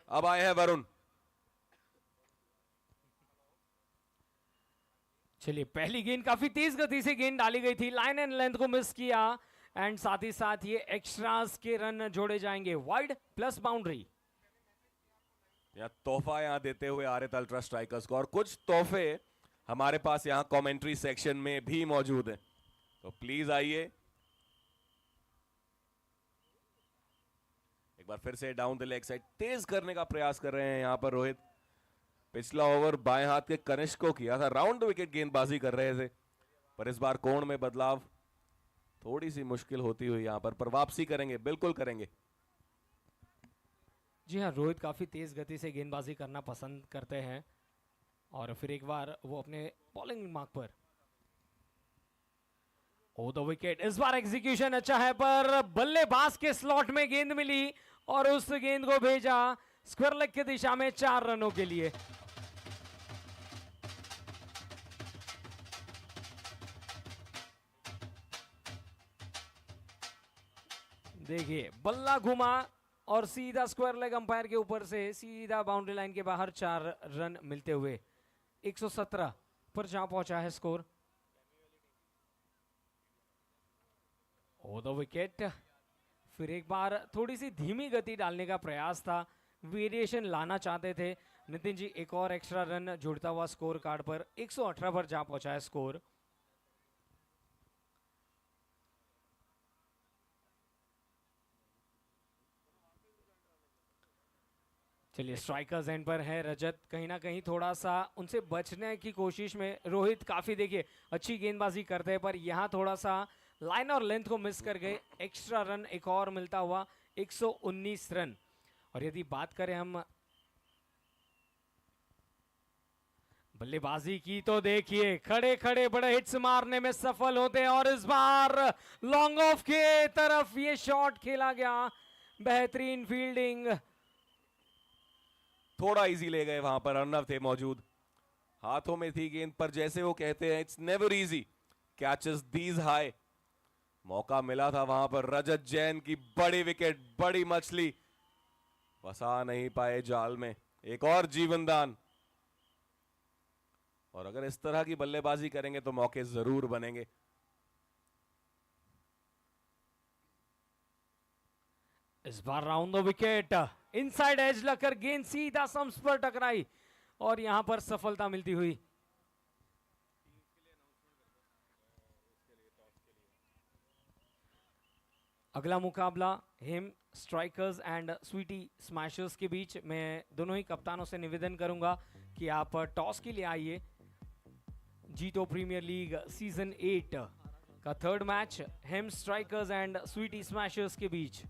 अब आए हैं वरुण। चलिए, पहली गेंद काफी तेज गति से गेंद डाली गई थी, लाइन एंड लेंथ को मिस किया एंड साथ ही साथ ये एक्स्ट्रास के रन जोड़े जाएंगे, वाइड प्लस बाउंड्री। या तोहफा यहां देते हुए आरत अल्ट्रा स्ट्राइकर्स को, और कुछ तोहफे हमारे पास यहां कमेंट्री सेक्शन में भी मौजूद हैं, तो प्लीज आइए। एक बार फिर से डाउन द लेग साइड तेज करने का प्रयास कर रहे हैं यहां पर रोहित। पिछला ओवर बाएं हाथ के कनिष्क को किया था, राउंड विकेट गेंदबाजी कर रहे थे, पर इस बार कोण में बदलाव, थोड़ी सी मुश्किल होती हुई यहां पर वापसी करेंगे, बिल्कुल करेंगे। जी हाँ, रोहित काफी तेज गति से गेंदबाजी करना पसंद करते हैं और फिर एक बार वो अपने बॉलिंग मार्क पर। ओ द विकेट, इस बार एग्जीक्यूशन अच्छा है पर बल्लेबाज के स्लॉट में गेंद मिली और उस गेंद को भेजा स्क्वायर लेग की दिशा में 4 रनों के लिए। देखिए, बल्ला घुमा और सीधा स्क्वायर लेग अंपायर के ऊपर से सीधा बाउंड्री लाइन के बाहर 4 रन मिलते हुए 117 पर जहां पहुंचा है स्कोर। ओ द विकेट, फिर एक बार थोड़ी सी धीमी गति डालने का प्रयास था, वेरिएशन लाना चाहते थे नितिन जी। एक और एक्स्ट्रा रन जुड़ता हुआ स्कोर कार्ड पर 118 पर जहां पहुंचा है स्कोर। चलिए, स्ट्राइकर्स एंड पर है रजत, कहीं ना कहीं थोड़ा सा उनसे बचने की कोशिश में रोहित काफी, देखिए अच्छी गेंदबाजी करते हैं पर यहां थोड़ा सा लाइन और लेंथ को मिस कर गए। एक्स्ट्रा रन एक और मिलता हुआ 119 रन। और यदि बात करें हम बल्लेबाजी की तो देखिए, खड़े खड़े बड़े हिट्स मारने में सफल होते हैं और इस बार लॉन्ग ऑफ के तरफ ये शॉट खेला गया। बेहतरीन फील्डिंग, थोड़ा इजी ले गए, वहां पर अर्णव थे मौजूद, हाथों में थी गेंद, पर जैसे वो कहते हैं it's never easy catches these high. मौका मिला था वहां पर, रजत जैन की बड़ी विकेट, बड़ी मछली फंसा नहीं पाए जाल में। एक और जीवनदान, और अगर इस तरह की बल्लेबाजी करेंगे तो मौके जरूर बनेंगे। इस बार round the wicket, inside edge लगकर गेंद सीधा स्टंप्स पर टकराई और यहां पर सफलता मिलती हुई। अगला मुकाबला Hem strikers and sweety smashers के बीच। मैं दोनों ही कप्तानों से निवेदन करूंगा कि आप टॉस के लिए आइए। जीतो प्रीमियर लीग सीजन 8 का third match Hem strikers and sweety smashers के बीच।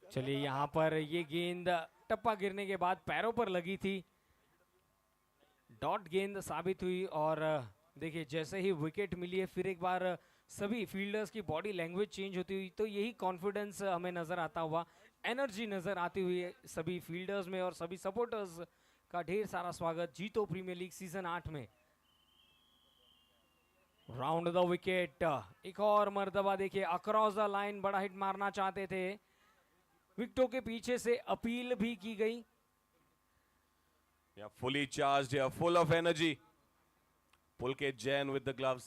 चलिए यहाँ पर ये गेंद टप्पा गिरने के बाद पैरों पर लगी थी, डॉट गेंद साबित हुई। और देखिए जैसे ही विकेट मिली है फिर एक बार सभी फील्डर्स की बॉडी लैंग्वेज चेंज होती हुई, तो यही कॉन्फिडेंस हमें नजर आता हुआ, एनर्जी नजर आती हुई है सभी फील्डर्स में। और सभी सपोर्टर्स का ढेर सारा स्वागत जीतो प्रीमियर लीग सीजन 8 में। राउंड द विकेट, एक और मर्तबा देखिए अक्रॉस द लाइन बड़ा हिट मारना चाहते थे, विकेटों के पीछे से अपील भी की गई। Yeah, fully charged here, full of energy. Pulkit Jain with the gloves.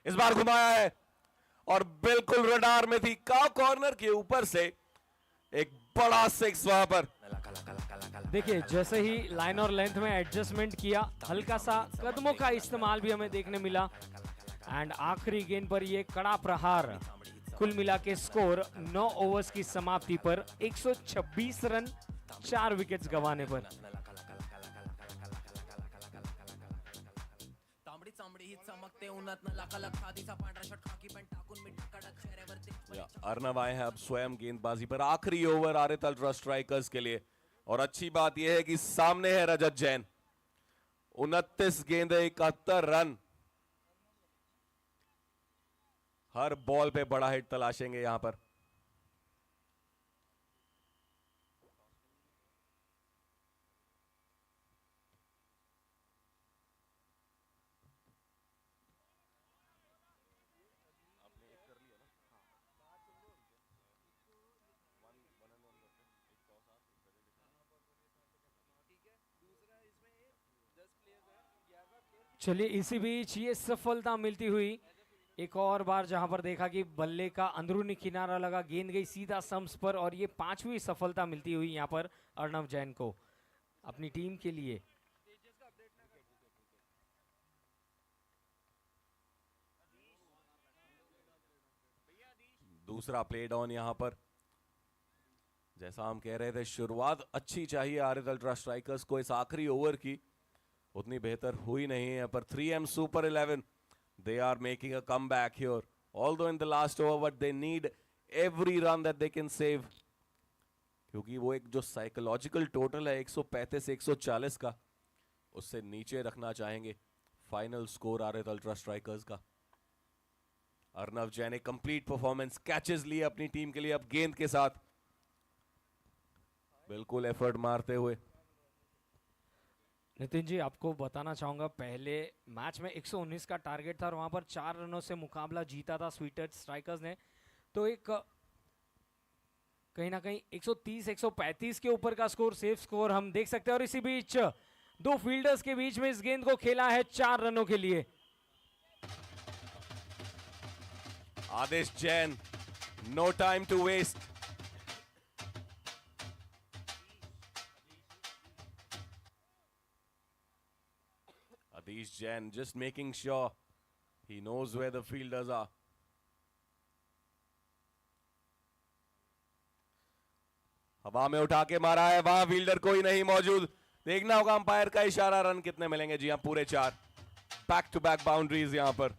इस बार घुमाया है और बिल्कुल रडार में थी, काव कॉर्नर के ऊपर से एक बड़ा सिक्स वहां पर। देखिए जैसे ही लाइन और लेंथ में एडजस्टमेंट किया, हल्का सा कदमों का इस्तेमाल भी हमें देखने मिला। एंड आखिरी गेंद पर ये कड़ा प्रहार, कुल मिला के स्कोर 9 ओवर्स की समाप्ति पर 126 रन 4 विकेट्स गंवाने पर। अर्नव आए हैं अब स्वयं गेंदबाजी पर, आखिरी ओवर आरित अल्ट्रा स्ट्राइकर्स के लिए। और अच्छी बात यह है कि सामने है रजत जैन, 29 गेंदे 71 रन। हर बॉल पे बड़ा हिट तलाशेंगे यहां पर। चलिए इसी बीच ये सफलता मिलती हुई एक और बार, जहां पर देखा कि बल्ले का अंदरूनी किनारा लगा, गेंद गई सीधा स्टंप्स पर। और ये 5वीं सफलता मिलती हुई यहां पर अर्नव जैन को अपनी टीम के लिए। दूसरा प्ले डाउन यहां पर। जैसा हम कह रहे थे, शुरुआत अच्छी चाहिए आरित अल्ट्रा स्ट्राइकर्स को, इस आखिरी ओवर की उतनी बेहतर हुई नहीं है, पर 3M Super 11 they are making a comeback here, although in the last over, but they need every run that they can save, क्योंकि वो एक जो साइकोलॉजिकल टोटल है 135-140 का, उससे नीचे रखना चाहेंगे final score Aarit ultra strikers का। अर्नव जैन एक कंप्लीट परफॉर्मेंस, कैचेस लिए अपनी टीम के लिए, अब गेंद के साथ बिल्कुल एफर्ट मारते हुए। नितिन जी आपको बताना चाहूंगा, पहले मैच में 119 का टारगेट था और वहां पर 4 रनों से मुकाबला जीता था स्वीटेड स्ट्राइकर्स ने। तो एक कहीं ना कहीं 130-135 के ऊपर का स्कोर, सेफ स्कोर हम देख सकते हैं। और इसी बीच दो फील्डर्स के बीच में इस गेंद को खेला है 4 रनों के लिए। Adesh Jain, no time to waste. Adish Jain just making sure he knows where the fielders are. हवा में उठा के मारा है, वहां फील्डर कोई नहीं मौजूद। देखना होगा अंपायर का इशारा, रन कितने मिलेंगे। जी हां, पूरे 4 बैक टू बैक बाउंड्रीज यहां पर।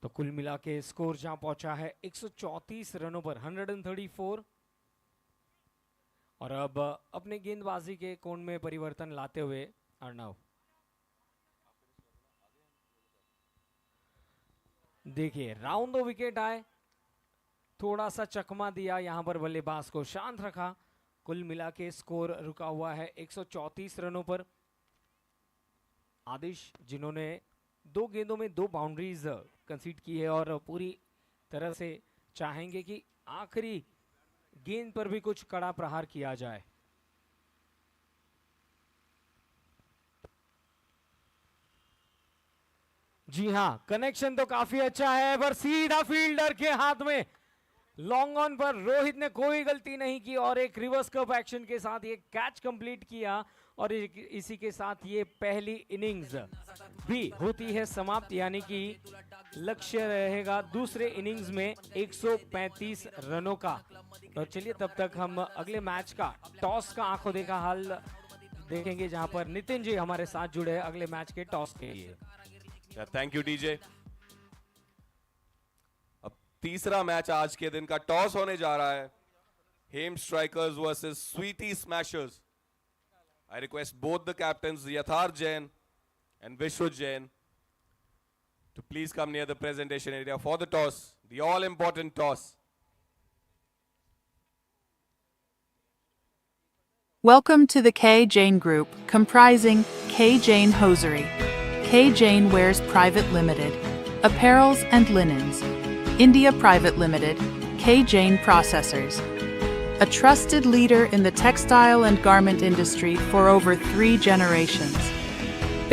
तो कुल मिला के स्कोर जहां पहुंचा है 134 रनों पर, 134। और अब अपने गेंदबाजी के कोण में परिवर्तन लाते हुए अर्नव, देखिए राउंड द विकेट आए, थोड़ा सा चकमा दिया यहां पर बल्लेबाज को, शांत रखा, कुल मिला के स्कोर रुका हुआ है 134 रनों पर। आदिश जिन्होंने 2 गेंदों में 2 बाउंड्रीज कंसीड की है और पूरी तरह से चाहेंगे कि आखिरी गेंद पर भी कुछ कड़ा प्रहार किया जाए। जी हां, कनेक्शन तो काफी अच्छा है पर सीधा फील्डर के हाथ में। लॉन्ग ऑन पर रोहित ने कोई गलती नहीं की और एक रिवर्स कर्व एक्शन के साथ ये कैच कंप्लीट किया और इसी के साथ ये पहली इनिंग्स भी होती है समाप्त, यानी कि लक्ष्य रहेगा दूसरे इनिंग्स में 135 रनों का। तो चलिए तब तक हम अगले मैच का टॉस का आंखों देखा हाल देखेंगे, जहां पर नितिन जी हमारे साथ जुड़े हैं अगले मैच के टॉस के लिए। Thank you DJ. अब तीसरा मैच आज के दिन का टॉस होने जा रहा है, Hem strikers versus Sweety smashers. I request both the captains, Yatharth Jain and Vishru Jain, to please come near the presentation area for the toss, the all-important toss. Welcome to the K. Jain Group, comprising K. Jain Hosiery, K. Jain Wares Private Limited, Apparels and Linens, India Private Limited, K. Jain Processors. A trusted leader in the textile and garment industry for over 3 generations.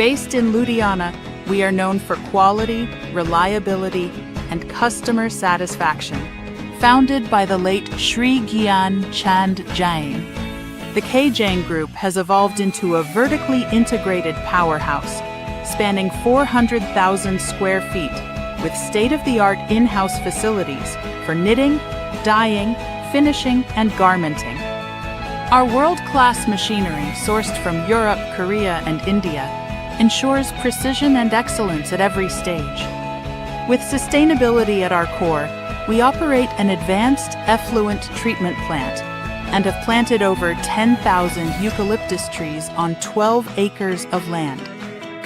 Based in Ludhiana, we are known for quality, reliability, and customer satisfaction. Founded by the late Shri Gyan Chand Jain, the K. Jain Group has evolved into a vertically integrated powerhouse, spanning 400,000 square feet, with state-of-the-art in-house facilities for knitting, dyeing, finishing, and garmenting. Our world-class machinery, sourced from Europe, Korea, and India, ensures precision and excellence at every stage. With sustainability at our core, we operate an advanced effluent treatment plant and have planted over 10,000 eucalyptus trees on 12 acres of land,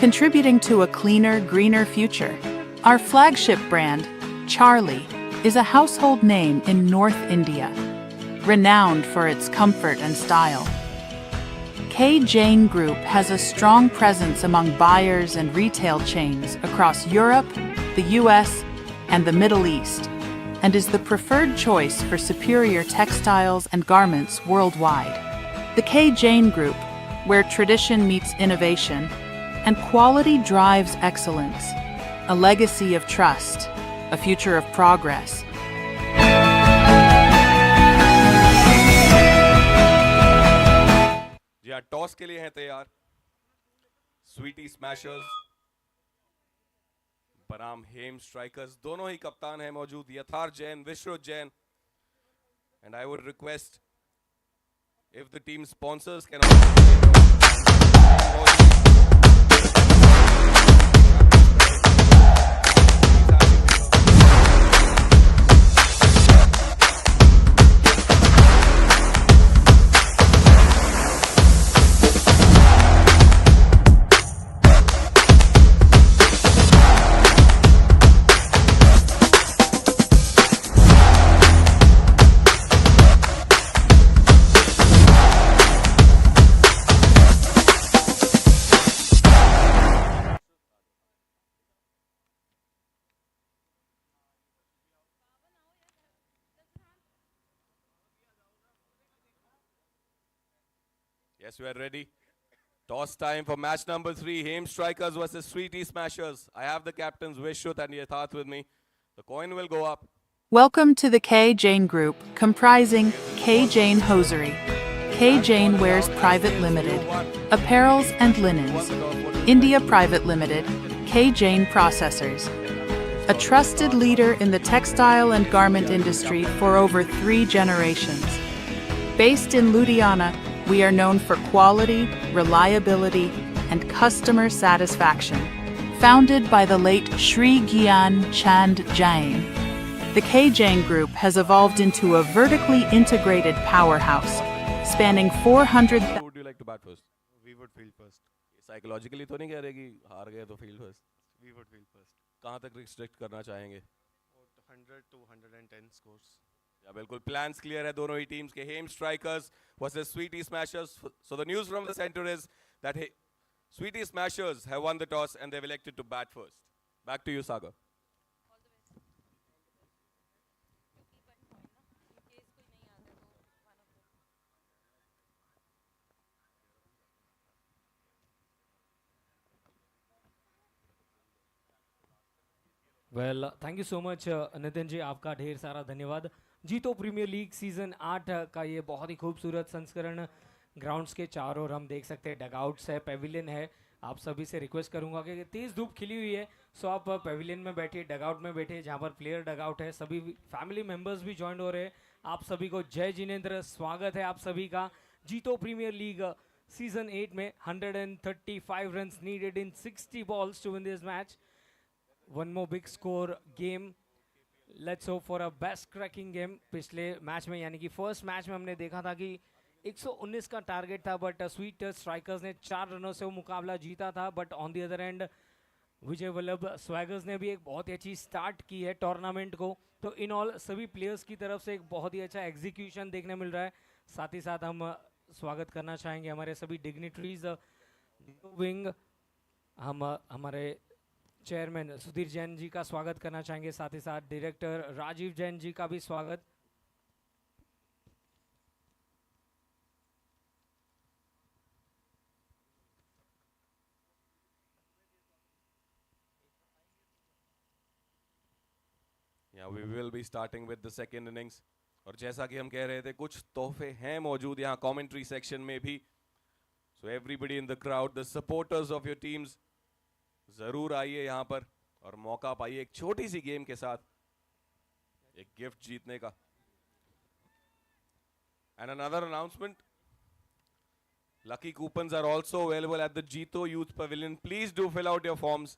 contributing to a cleaner, greener future. Our flagship brand, Charlie, is a household name in North India, renowned for its comfort and style. K. Jain Group has a strong presence among buyers and retail chains across Europe, the US, and the Middle East, and is the preferred choice for superior textiles and garments worldwide. The K. Jain Group, where tradition meets innovation and quality drives excellence, a legacy of trust, a future of progress. जी हाँ, टॉस के लिए हैं तैयार स्वीटी स्मैशर्स बनाम हेम स्ट्राइकर्स। दोनों ही कप्तान हैं मौजूद, यथार्थ जैन, विश्व Jain. And I would request if the team sponsors can Yes, we are ready. Toss time for match number 3. Heim Strikers versus Sweetie Smashers. I have the captains Vishwat and Yatharth with me. The coin will go up. Welcome to the K. Jain Group, comprising K. Jain Hosiery, K. Jain Wares Private Limited, Apparels and Linens, India Private Limited, K. Jain Processors. A trusted leader in the textile and garment industry for over 3 generations. Based in Ludhiana, we are known for quality, reliability, and customer satisfaction. Founded by the late Shri Gyan Chand Jain, the K. Jain Group has evolved into a vertically integrated powerhouse, spanning 400. Who would you like to bat first? We would field first. Psychologically तो नहीं कह रहे कि हार गए तो field first. We would field first. कहाँ तक restrict करना चाहेंगे? 100 to 110 scores. या बिल्कुल प्लान्स क्लियर है दोनों ही टीम्स के. Hem strikers versus Sweety smashers. So the news from the centre is that Sweety smashers have won the toss and they've elected to bat first. Back to you, Sagar. Well thank you so much Nitin ji, आपका ढेर सारा धन्यवाद. जीतो प्रीमियर लीग सीजन 8 का ये बहुत ही खूबसूरत संस्करण. ग्राउंड्स के चारों ओर हम देख सकते हैं डगआउट्स है, पेविलियन है. आप सभी से रिक्वेस्ट करूंगा कि तेज़ धूप खिली हुई है, सो आप पेविलियन में बैठिए, डगआउट में बैठिए जहां पर प्लेयर डगआउट है. सभी फैमिली मेंबर्स भी ज्वाइन हो रहे हैं. आप सभी को जय जिनेंद्र, स्वागत है आप सभी का जीतो प्रीमियर लीग सीजन 8 में. 135 runs needed in 60 balls to win this match. One more big score game. Let's hope for a best cracking game. पिछले मैच में यानी कि फर्स्ट मैच में हमने देखा था कि 119 का टारगेट था, बट स्वीट स्ट्राइकर्स ने 4 रनों से वो मुकाबला जीता था. But on the other end Vijay Vallabh swaggers ने भी एक बहुत ही अच्छी स्टार्ट की है टूर्नामेंट को. तो इन ऑल सभी प्लेयर्स की तरफ से एक बहुत ही अच्छा एग्जीक्यूशन देखने मिल रहा है. साथ ही साथ हम स्वागत करना चाहेंगे हमारे सभी डिग्निटरीज विंग. हम हमारे चेयरमैन सुधीर जैन जी का स्वागत करना चाहेंगे. साथ ही साथ डायरेक्टर राजीव जैन जी का भी स्वागत. Yeah, we will be starting with the second innings. और जैसा कि हम कह रहे थे, कुछ तोहफे हैं मौजूद यहाँ कमेंट्री सेक्शन में भी. So everybody in the crowd, the supporters of your teams, जरूर आइए यहाँ पर और मौका पाइए एक छोटी सी गेम के साथ एक गिफ्ट जीतने का. And another announcement, lucky coupons are also available at the Jito Youth Pavilion. Please do fill out your forms.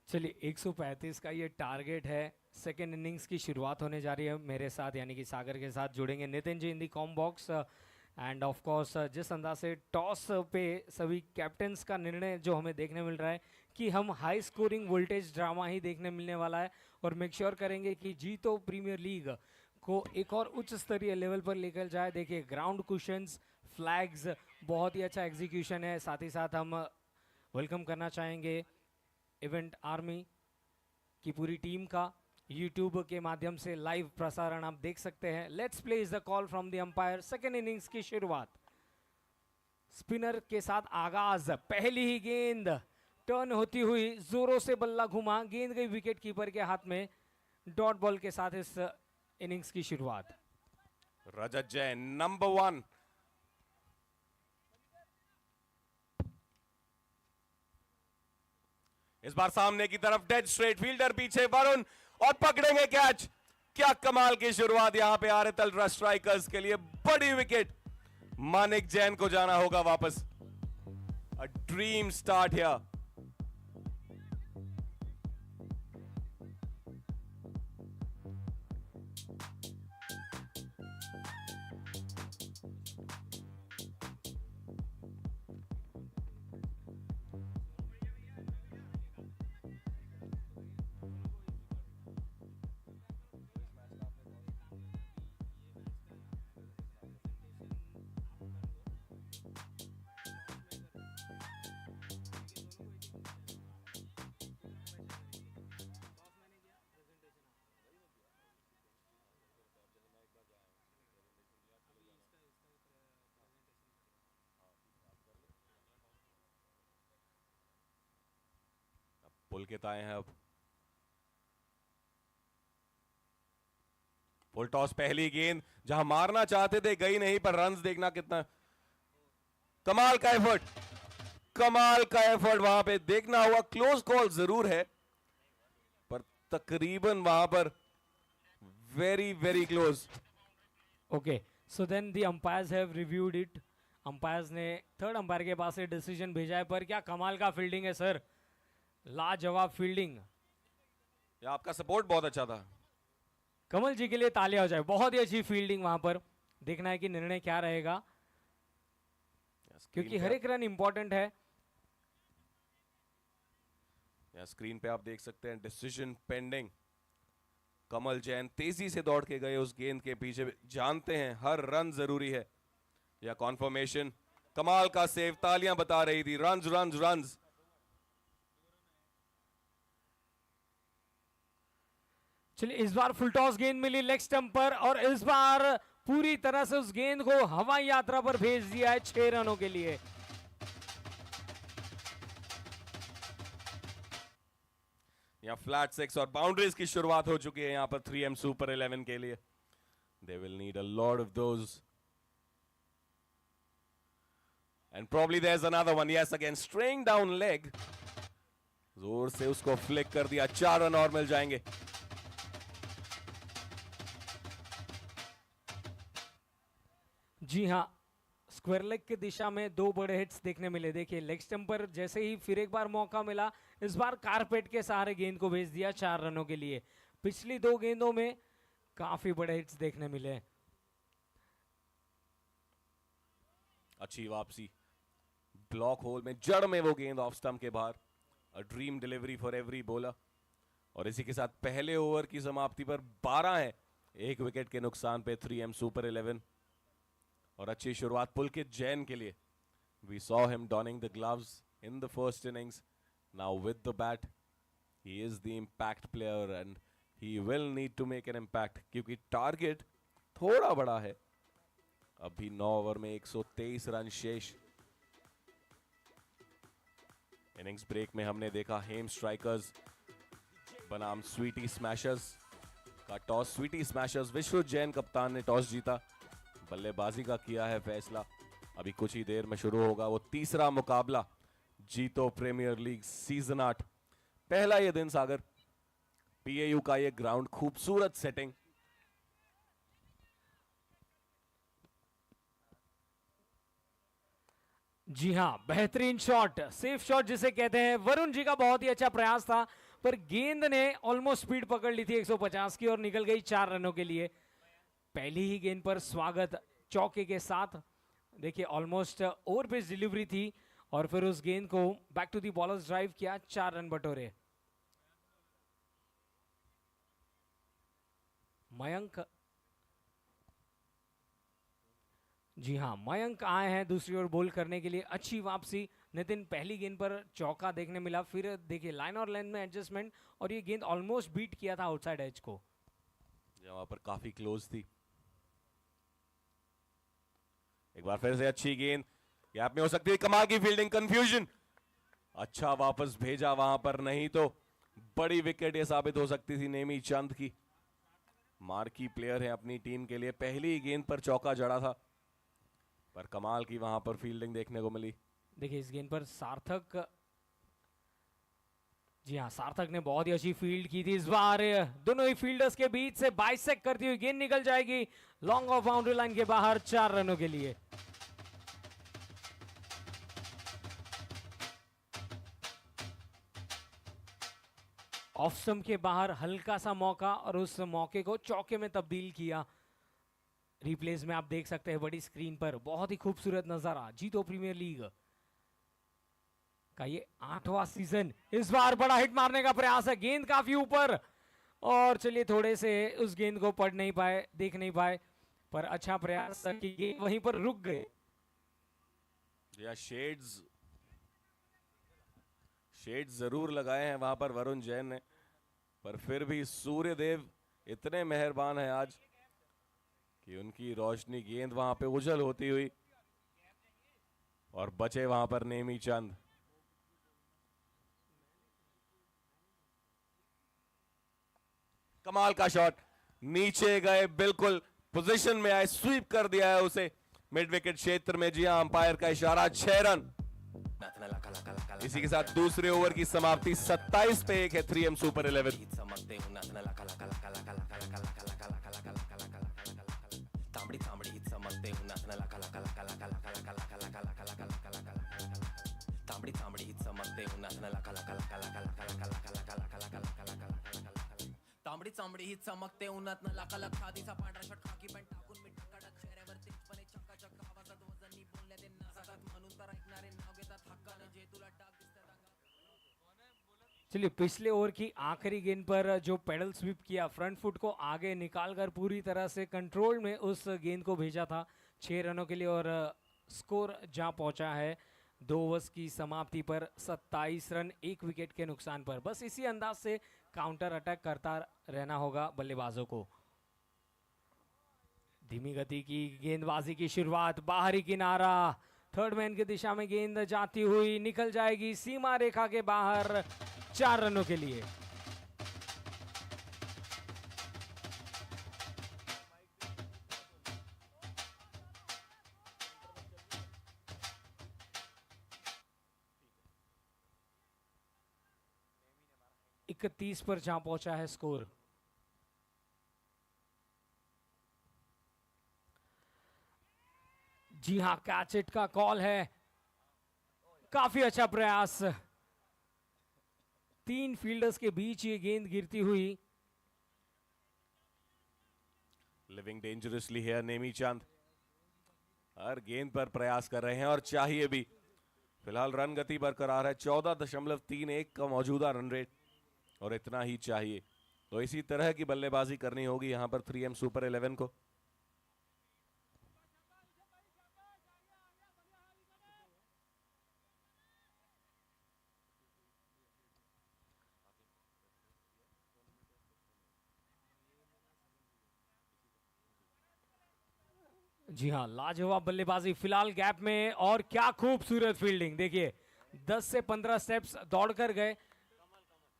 चलिए 135 का ये टारगेट है. सेकेंड इनिंग्स की शुरुआत होने जा रही है. मेरे साथ यानी कि सागर के साथ जुड़ेंगे Nitin ji in the comm box. And of course जिस अंदाज से टॉस पे सभी कैप्टन्स का निर्णय जो हमें देखने मिल रहा है कि हम हाई स्कोरिंग वोल्टेज ड्रामा ही देखने मिलने वाला है. और मेक श्योर करेंगे कि जीतो प्रीमियर लीग को एक और उच्च स्तरीय लेवल पर लेकर जाए. देखिए ग्राउंड कुशंस, फ्लैग्स, बहुत ही अच्छा एग्जीक्यूशन है. साथ ही साथ हम वेलकम करना चाहेंगे इवेंट आर्मी की पूरी टीम का. यूट्यूब के माध्यम से लाइव प्रसारण आप देख सकते हैं. Let's place the call from the umpire. Second innings की शुरुआत स्पिनर के साथ आगाज. पहली ही गेंद टर्न होती हुई जोरों से बल्ला घुमा, गेंद गई विकेट कीपर के हाथ में. डॉट बॉल के साथ इस इनिंग्स की शुरुआत. रजत जैन नंबर 1. इस बार सामने की तरफ डेड स्ट्रेट, फील्डर पीछे, वरुण और पकड़ेंगे कैच. क्या कमाल की शुरुआत यहां पे आरत अल्ट्रा स्ट्राइकर्स के लिए. बड़ी विकेट. मानिक जैन को जाना होगा वापस. A dream start here. Pulkit आए हैं अब. फुल टॉस, पहली गेंद जहां मारना चाहते थे गई नहीं, पर रन्स देखना कितना कमाल का एफर्ट. कमाल का एफर्ट वहां पे देखना हुआ. क्लोज कॉल जरूर है पर तकरीबन वहां पर very very close. Okay, so then the umpires have reviewed it. Umpires ने थर्ड अंपायर के पास से डिसीजन भेजा है, पर क्या कमाल का फील्डिंग है सर, लाजवाब फील्डिंग। ये आपका सपोर्ट बहुत अच्छा था। कमल जी के लिए तालियां हो जाए, बहुत ही अच्छी फील्डिंग वहां पर। देखना है कि निर्णय क्या रहेगा, क्योंकि हर एक रन इंपॉर्टेंट है। या स्क्रीन पे आप देख सकते हैं डिसीजन पेंडिंग। कमल जैन तेजी से दौड़ के गए उस गेंद के पीछे, जानते हैं हर रन जरूरी है। या कॉन्फर्मेशन, कमाल का सेव, तालियां बता रही थी, रन्स रन्स रन्स। चलिए, इस बार फुल टॉस गेंद मिली लेग स्टंप पर, और इस बार पूरी तरह से उस गेंद को हवाई यात्रा पर भेज दिया है 6 रनों के लिए। यहाँ फ्लैट 6 और बाउंड्रीज की शुरुआत हो चुकी है यहाँ पर 3M सुपर 11 के लिए। They will need a lot of those and probably there is another one. Yes, again straying down leg, जोर से उसको फ्लिक कर दिया, 4 रन और मिल जाएंगे। जी हाँ, स्क्वायर लेग की दिशा में 2 बड़े हिट्स देखने मिले। देखिए, लेग स्टंप पर जैसे ही फिर एक बार मौका मिला, इस बार कारपेट के सहारे गेंद को भेज दिया 4 रनों के लिए। पिछली 2 गेंदों में काफी बड़े हिट्स देखने मिले। अच्छी वापसी, ब्लॉक होल में, जड़ में वो गेंद ऑफ स्टंप के बाहर। A dream delivery for every bowler. और इसी के साथ पहले ओवर की समाप्ति पर 12 है, 1 विकेट के नुकसान पे 3M सुपर 11। और अच्छी शुरुआत पुलकित जैन के लिए। We saw him donning the gloves in the first innings, now with the bat he is the impact player and he will need to make an impact, क्योंकि टारगेट थोड़ा बड़ा है। अभी 9 ओवर में 123 रन शेष। इनिंग्स ब्रेक में हमने देखा हेम स्ट्राइकर्स बनाम स्वीटी स्मैशर्स का टॉस। स्वीटी स्मैशर्स, विश्व जैन कप्तान ने टॉस जीता, बल्लेबाजी का किया है फैसला। अभी कुछ ही देर में शुरू होगा वो तीसरा मुकाबला, जीतो प्रीमियर लीग सीजन 8। पहला ये दिन सागर, PAU का ये ग्राउंड, खूबसूरत सेटिंग। जी हाँ, बेहतरीन शॉट, सेफ शॉट जिसे कहते हैं। वरुण जी का बहुत ही अच्छा प्रयास था, पर गेंद ने ऑलमोस्ट स्पीड पकड़ ली थी 150 की और निकल गई 4 रनों के लिए। पहली ही गेंद पर स्वागत चौके के साथ। देखिए, ऑलमोस्ट ओवर पेस डिलीवरी थी और फिर उस गेंद को back to the bowlers drive किया, 4 रन बटोरे। मयंक, जी हाँ, मयंक आए हैं दूसरी ओर बोल करने के लिए। अच्छी वापसी। नितिन, पहली गेंद पर चौका देखने मिला, फिर देखिए लाइन और लेंथ में एडजस्टमेंट, और ये गेंद ऑलमोस्ट बीट किया था आउटसाइड एज को। वहां पर काफी क्लोज थी। एक बार फिर से अच्छी गेंद, गैप में हो सकती है कमाल की फील्डिंग, कंफ्यूजन। अच्छा वापस भेजा वहां पर, नहीं तो बड़ी विकेट ये साबित हो सकती थी नेमी चंद की। मार्की प्लेयर है अपनी टीम के लिए, पहली गेंद पर चौका जड़ा था, पर कमाल की वहां पर फील्डिंग देखने को मिली। देखिए, इस गेंद पर सार्थक, जी हाँ, सार्थक ने बहुत ही अच्छी फील्ड की थी। इस बार दोनों ही फील्डर्स के बीच से बाइसेक्ट करती हुई गेंद निकल जाएगी लॉन्ग ऑफ बाउंड्री लाइन के बाहर, 4 रनों के लिए। ऑफ स्टंप के बाहर हल्का सा मौका और उस मौके को चौके में तब्दील किया। रिप्लेस में आप देख सकते हैं बड़ी स्क्रीन पर, बहुत ही खूबसूरत नजारा। जीतो प्रीमियर लीग का ये 8वां सीजन। इस बार बड़ा हिट मारने का प्रयास है, गेंद काफी ऊपर, और चलिए थोड़े से उस गेंद को पढ़ नहीं पाए, देख नहीं पाए, पर अच्छा प्रयास कि गेंद वहीं पर रुक गए। या शेड्स जरूर लगाए हैं वहां पर वरुण जैन ने, पर फिर भी सूर्यदेव इतने मेहरबान हैं आज कि उनकी रोशनी गेंद वहां पे उजल होती हुई, और बचे वहां पर नेमी चंद। कमाल का शॉट, नीचे गए, बिल्कुल पोजीशन में आए, स्वीप कर दिया है उसे मिड विकेट क्षेत्र में। जी हां, अंपायर का इशारा, 6 रन। इसी के साथ दूसरे ओवर की समाप्ति 27 पे 1 है 3M सुपर 11। तांबडी चांबडी ही चमकते उन्हात न लाका लाख खादीचा पांढरा शर्ट खाकी पॅन्ट टाकून मिठा कडक चेहऱ्यावर तेजपणे चकाचक आवाजात वजनी बोलल्या ते नासात म्हणून तर ऐकणारे नाव घेतात हक्काने जे तुला डाग दिसतात चलिए पिछले ओवर की आखिरी गेंद पर जो पेडल स्वीप किया फ्रंट फुट को आगे निकालकर पूरी तरह से कंट्रोल में उस गेंद को भेजा था 6 रनों के लिए और स्कोर जहां पहुंचा है 2 ओवर्स की समाप्ति पर 27 रन 1 विकेट के नुकसान पर। बस इसी अंदाज से काउंटर अटैक करता रहना होगा बल्लेबाजों को। धीमी गति की गेंदबाजी की शुरुआत, बाहरी किनारा, थर्ड मैन की दिशा में गेंद जाती हुई निकल जाएगी सीमा रेखा के बाहर 4 रनों के लिए। इकतीस पर जहां पहुंचा है स्कोर। जी हां, कैच इट का कॉल है। काफी अच्छा प्रयास, 3 फील्डर्स के बीच ये गेंद गिरती हुई। लिविंग डेंजरसली है नेमी चंद, हर गेंद पर प्रयास कर रहे हैं और चाहिए भी। फिलहाल रन गति बरकरार है, 14.31 का मौजूदा रन रेट और इतना ही चाहिए। तो इसी तरह की बल्लेबाजी करनी होगी यहां पर 3M सुपर 11 को। जी हाँ, लाजवाब बल्लेबाजी फिलहाल गैप में और क्या खूबसूरत फील्डिंग। देखिए 10 से 15 स्टेप्स दौड़कर गए।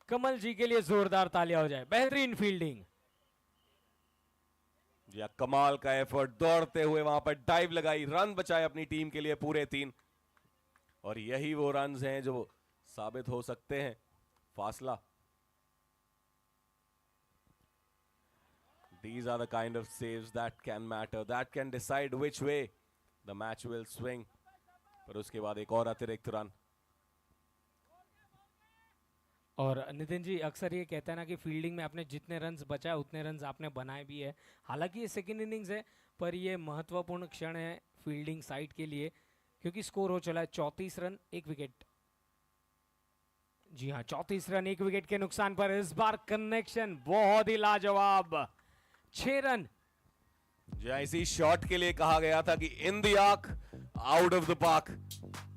कमल जी के लिए जोरदार तालियां हो जाए, बेहतरीन फील्डिंग। या कमाल का एफर्ट, दौड़ते हुए वहां पर डाइव लगाई, रन बचाए अपनी टीम के लिए पूरे 3। और यही वो रन्स हैं जो साबित हो सकते हैं फासला। These are the kind of saves that can matter, that can decide which way the match will swing. पर उसके बाद एक और अतिरिक्त रन। और नितिन जी अक्सर ये कहते हैं ना कि फील्डिंग में आपने जितने रन्स बचाए उतने रन्स आपने बनाए भी है। हालांकि ये सेकंड इनिंग्स है पर ये महत्वपूर्ण क्षण है फील्डिंग साइड के लिए, क्योंकि स्कोर हो चला है 34 रन 1 विकेट। जी हाँ, 34 रन 1 विकेट के नुकसान पर इस बार कनेक्शन बहुत ही लाजवाब, 6 रन। जहां इसी शॉट के लिए कहा गया था कि in the arc out of the park,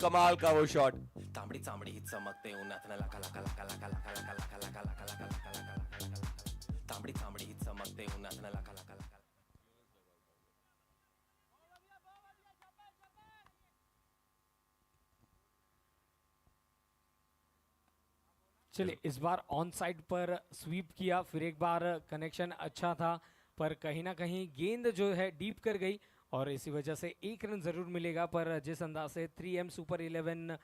कमाल का वो शॉट। तांबडी चांबडी ही चमकते उन्हात न लाका लाका लाका लाका लाका लाका लाका लाका लाका लाका लाका लाका तांबडी चांबडी ही चमकते उन्हात न लाका लाका लाका। चलिए इस बार ऑन साइड पर स्वीप किया, फिर एक बार कनेक्शन अच्छा था पर कहीं ना कहीं गेंद जो है डीप कर गई और इसी वजह से 1 रन जरूर मिलेगा। पर जिस अंदाज से 3M सुपर 11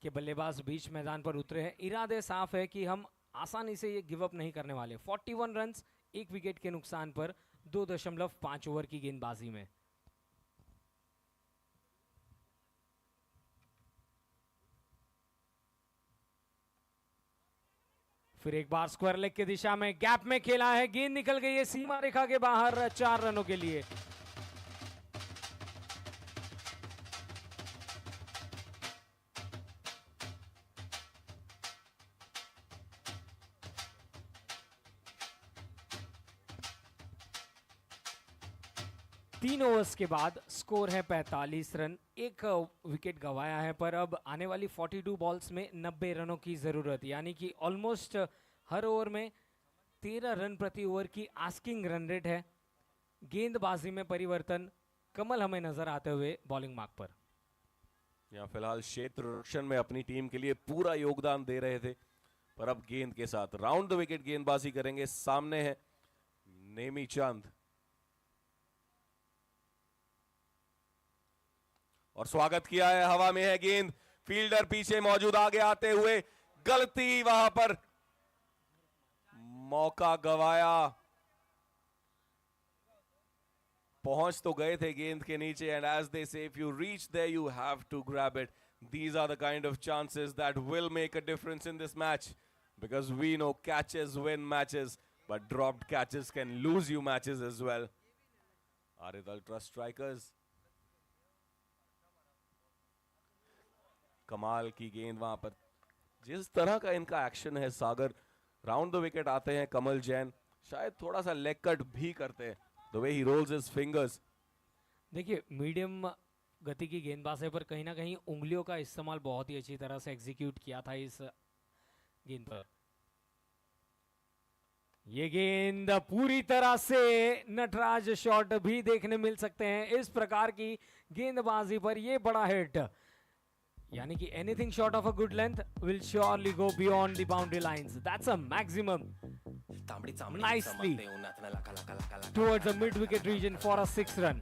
के बल्लेबाज बीच मैदान पर उतरे हैं, इरादे साफ है कि हम आसानी से ये गिव अप नहीं करने वाले। 41 रन्स 1 विकेट के नुकसान पर 2.5 ओवर की गेंदबाजी में। फिर एक बार स्क्वायर लेग की दिशा में गैप में खेला है, गेंद निकल गई है सीमा रेखा के बाहर 4 रनों के लिए। तीन ओवर्स के बाद स्कोर है 45 रन, 1 विकेट गंवाया है पर अब आने वाली 42 बॉल्स में 90 रनों की जरूरत, यानी कि ऑलमोस्ट हर ओवर में 13 रन प्रति ओवर की आस्किंग रन रेट है। गेंदबाजी में परिवर्तन, कमल हमें नजर आते हुए बॉलिंग मार्क पर। यहाँ फिलहाल क्षेत्र रक्षण में अपनी टीम के लिए पूरा योगदान दे रहे थे पर अब गेंद के साथ राउंड द विकेट गेंदबाजी करेंगे। सामने है नेमी चंद और स्वागत किया है, हवा में है गेंद, फील्डर पीछे मौजूद, आगे आते हुए गलती, वहां पर मौका गवाया। पहुंच तो गए थे गेंद के नीचे, and as they say if you reach there you have to grab it. These are the kind of chances that will make a difference in this match, because we know catches win matches, but dropped catches can lose you matches as well. Arid Ultra Strikers, कमाल की गेंद वहां पर. जिस तरह का इनका एक्शन है सागर, राउंड द विकेट आते हैं कमल जैन, शायद थोड़ा सा लेग कट भी करते हैं. The way he rolls his fingers. देखिए मीडियम गति की गेंदबाज है, पर कहीं ना कहीं उंगलियों का इस्तेमाल बहुत ही अच्छी तरह से एग्जीक्यूट किया था इस गेंद पर. ये गेंद पूरी तरह से नटराज शॉट भी देखने मिल सकते हैं इस प्रकार की गेंदबाजी पर. ये बड़ा हिट, यानी कि anything short of a good length will surely go beyond the boundary lines. That's a maximum nicely towards the mid wicket region for a 6 run.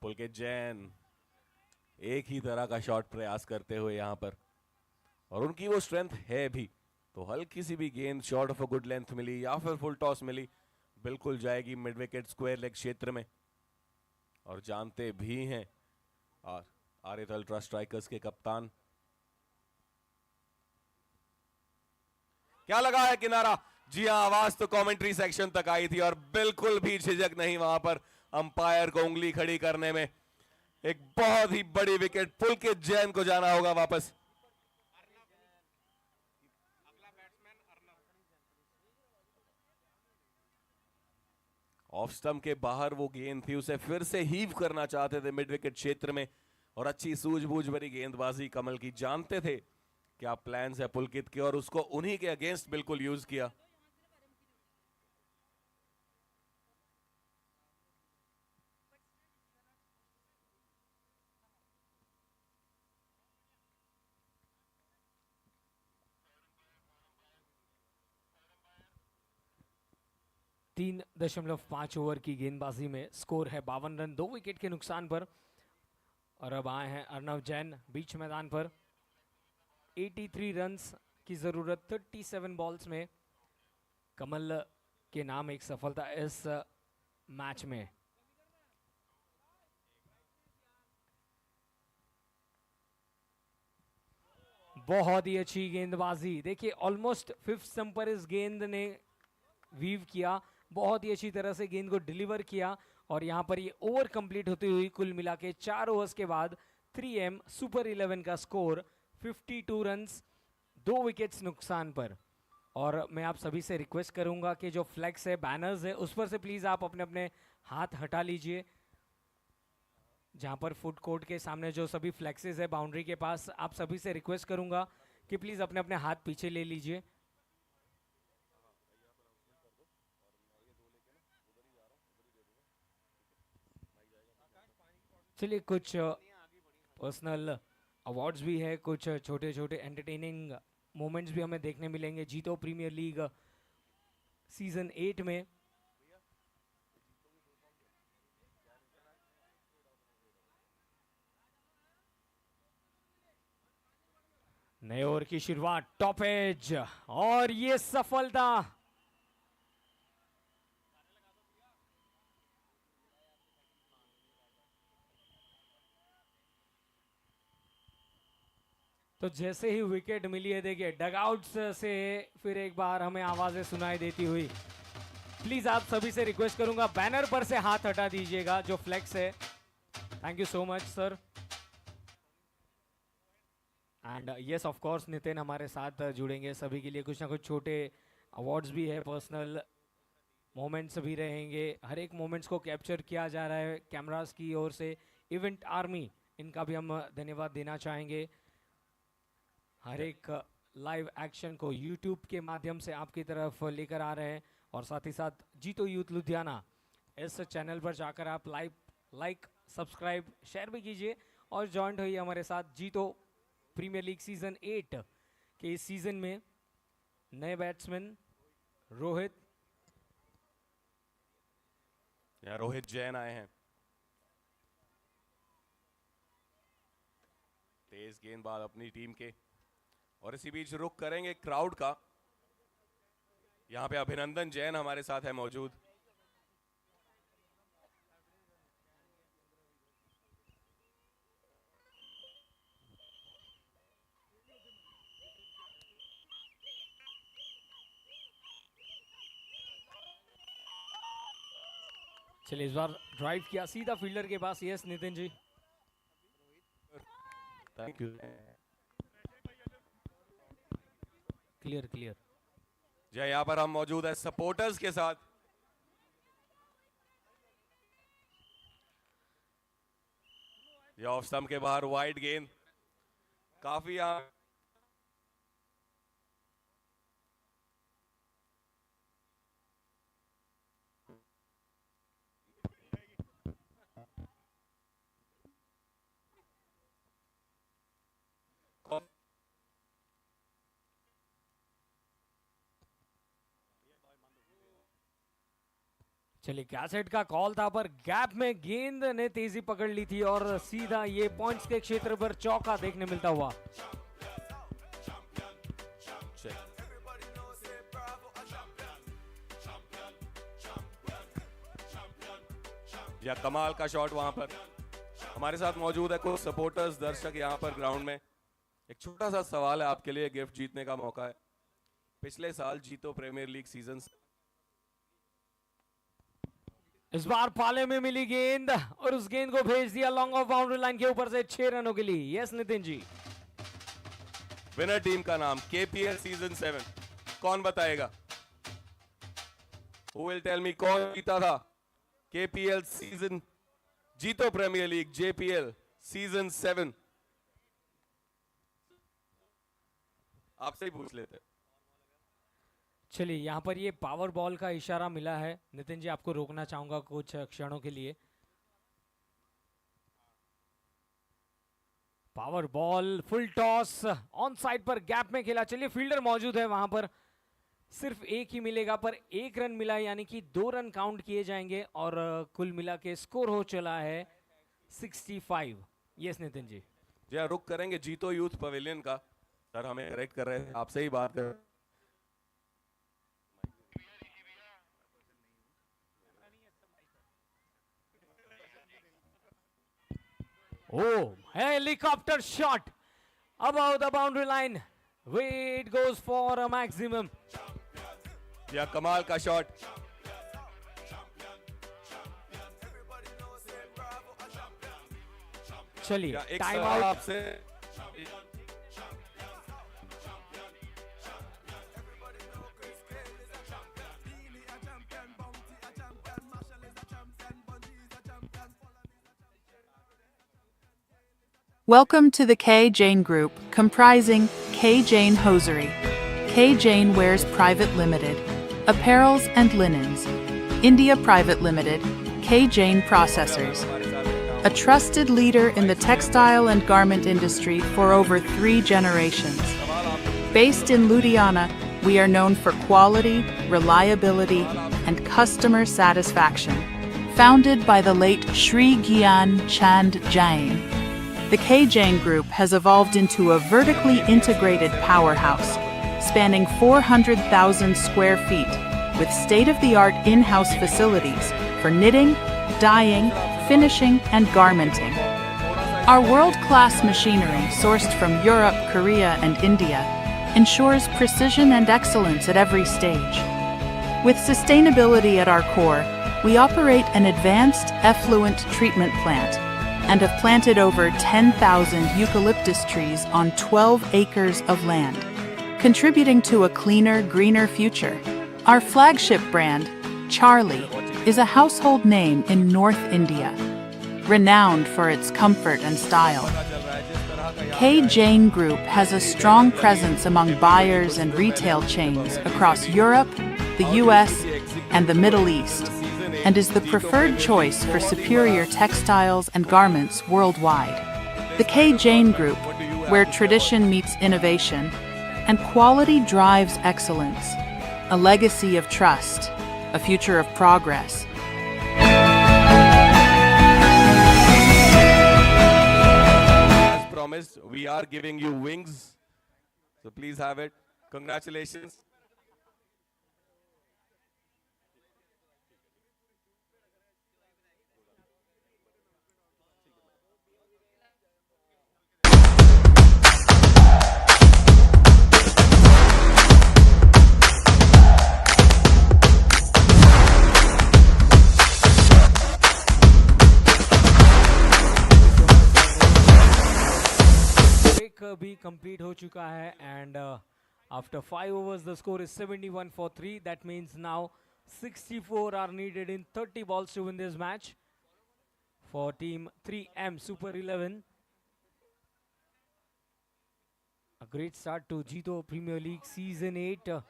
पुलकित जैन एक ही तरह का शॉट प्रयास करते हुए यहां पर, और उनकी वो स्ट्रेंथ है भी. तो हल्की सी भी गेंद short of a good length मिली या फिर फुल टॉस मिली, बिल्कुल जाएगी मिड विकेट स्क्वायर लेग क्षेत्र में. और जानते भी हैं और आरिद अल्ट्रा स्ट्राइकर्स के कप्तान. क्या लगा है किनारा? जी हां, आवाज तो कमेंट्री सेक्शन तक आई थी, और बिल्कुल भी झिझक नहीं वहां पर अंपायर को उंगली खड़ी करने में. एक बहुत ही बड़ी विकेट, पुलकित जैन को जाना होगा वापस. ऑफ स्टंप के बाहर वो गेंद थी, उसे फिर से हीव करना चाहते थे मिड विकेट क्षेत्र में, और अच्छी सूझबूझ भरी गेंदबाजी कमल की. जानते थे क्या प्लान्स है पुलकित के, और उसको उन्हीं के अगेंस्ट बिल्कुल यूज किया. तीन 3.5 ओवर की गेंदबाजी में स्कोर है 52 रन 2 विकेट के नुकसान पर. और अब आए हैं अर्णव जैन बीच मैदान पर. 83 रन्स की जरूरत 37 बॉल्स में. कमल के नाम एक सफलता इस मैच में. बहुत ही अच्छी गेंदबाजी. देखिए ऑलमोस्ट 5th स्टंप पर इस गेंद ने वीव किया, बहुत ही अच्छी तरह से गेंद को डिलीवर किया. और यहां पर ये ओवर कंप्लीट होती हुई कुल मिला के 4 ओवर्स के बाद 3M सुपर 11 का स्कोर 52 रन्स 2 विकेट्स नुकसान पर. और मैं आप सभी से रिक्वेस्ट करूंगा कि जो फ्लैग्स है, बैनर्स है, उस पर से प्लीज आप अपने अपने हाथ हटा लीजिए. जहां पर फूड कोर्ट के सामने जो सभी फ्लैक्सेस है बाउंड्री के पास, आप सभी से रिक्वेस्ट करूंगा कि प्लीज अपने अपने हाथ पीछे ले लीजिए. चलिए कुछ पर्सनल अवार्ड्स भी है, कुछ छोटे छोटे एंटरटेनिंग मोमेंट्स भी हमें देखने मिलेंगे जीतो प्रीमियर लीग सीजन 8 में. नए ओवर की शुरुआत, टॉप एज, और ये सफलता. तो जैसे ही विकेट मिली है, देखिए डगआउट्स से फिर एक बार हमें आवाजें सुनाई देती हुई. प्लीज आप सभी से रिक्वेस्ट करूंगा बैनर पर से हाथ हटा दीजिएगा जो फ्लेक्स है. Thank you so much sir. And yes of course Nitin हमारे साथ जुड़ेंगे सभी के लिए. कुछ ना कुछ छोटे अवार्ड्स भी है, पर्सनल मोमेंट्स भी रहेंगे. हर एक मोमेंट्स को कैप्चर किया जा रहा है कैमरास की ओर से. इवेंट आर्मी, इनका भी हम धन्यवाद देना चाहेंगे. हर एक लाइव एक्शन को यूट्यूब के माध्यम से आपकी तरफ लेकर आ रहे हैं. और साथ ही साथ जीतो यूथ लुधियाना इस चैनल पर जाकर आप लाइक, सब्सक्राइब, शेयर भी कीजिए और जॉइंट होइए हमारे साथ जीतो प्रीमियर लीग सीजन 8 के इस सीजन में नए बैट्समैन रोहित या रोहित जैन आए हैं। तेज गेंदबाज अपनी टीम के, और इसी बीच रुख करेंगे क्राउड का। यहां पे अभिनंदन जैन हमारे साथ है मौजूद। चलिए इस बार ड्राइव किया सीधा फील्डर के पास। Yes Nitin ji, thank you. Clear clear. Jai, यहां पर हम मौजूद है सपोर्टर्स के साथ। ये ऑफ स्टंप के बाहर वाइड गेंद, काफी यहां चलिए कैसेट का कॉल था, पर गैप में गेंद ने तेजी पकड़ ली थी और सीधा ये पॉइंट्स के क्षेत्र पर चौका देखने मिलता हुआ। या कमाल का शॉट वहां पर। हमारे साथ मौजूद है कुछ सपोर्टर्स, दर्शक यहां पर ग्राउंड में। एक छोटा सा सवाल है आपके लिए, गिफ्ट जीतने का मौका है। पिछले साल जीतो प्रीमियर लीग सीजन। इस बार पाले में मिली गेंद और उस गेंद को भेज दिया लॉन्ग ऑफ बाउंड्री लाइन के ऊपर से 6 रनों के लिए। यस नितिन जी। विनर टीम का नाम केपीएल सीजन 7 कौन बताएगा? Who will tell me कौन जीता था केपीएल सीजन, जीतो प्रीमियर लीग जेपीएल सीजन 7? आपसे ही पूछ लेते। चलिए यहाँ पर ये पावर बॉल का इशारा मिला है। नितिन जी आपको रोकना चाहूंगा कुछ क्षणों के लिए। Power ball, full toss, on side पर गैप में खेला। चलिए फील्डर मौजूद है वहां पर, सिर्फ एक ही मिलेगा, पर 1 रन मिला, यानी कि 2 रन काउंट किए जाएंगे और कुल मिला के स्कोर हो चला है 65। यस नितिन जी। जी रुक करेंगे जीतो यूथ पवेलियन का। सर हमें करेक्ट कर रहे हैं, आपसे ही बात कर। Oh, helicopter shot above the boundary line. It goes for a maximum. या कमाल का शॉट। चलिए एक टाइम सवाल आउट। आपसे, Welcome to the K. Jane Group, comprising K. Jane Hosiery. K. Jane Wears Private Limited, Apparels and Linens, India Private Limited, K. Jane Processors. A trusted leader in the textile and garment industry for over 3 generations. Based in Ludhiana, we are known for quality, reliability, and customer satisfaction. Founded by the late Shri Gyan Chand Jain, the K. Jane Group has evolved into a vertically integrated powerhouse, spanning 400,000 square feet, with state-of-the-art in-house facilities for knitting, dyeing, finishing, and garmenting. Our world-class machinery, sourced from Europe, Korea, and India, ensures precision and excellence at every stage. With sustainability at our core, we operate an advanced effluent treatment plant and have planted over 10,000 eucalyptus trees on 12 acres of land, contributing to a cleaner, greener future. Our flagship brand, Charlie, is a household name in North India, renowned for its comfort and style. K. Jane Group has a strong presence among buyers and retail chains across Europe, the US, and the Middle East, and is the preferred choice for superior textiles and garments worldwide. The K. Jane Group, where tradition meets innovation and quality drives excellence. A legacy of trust, a future of progress. As promised, we are giving you wings. So please have it. Congratulations. Break भी कंप्लीट हो चुका है and after 5 overs the score is 71 for 3. That means now 64 are needed in 30 balls to win this match for team 3M Super 11. A great start to Jito Premier League season 8.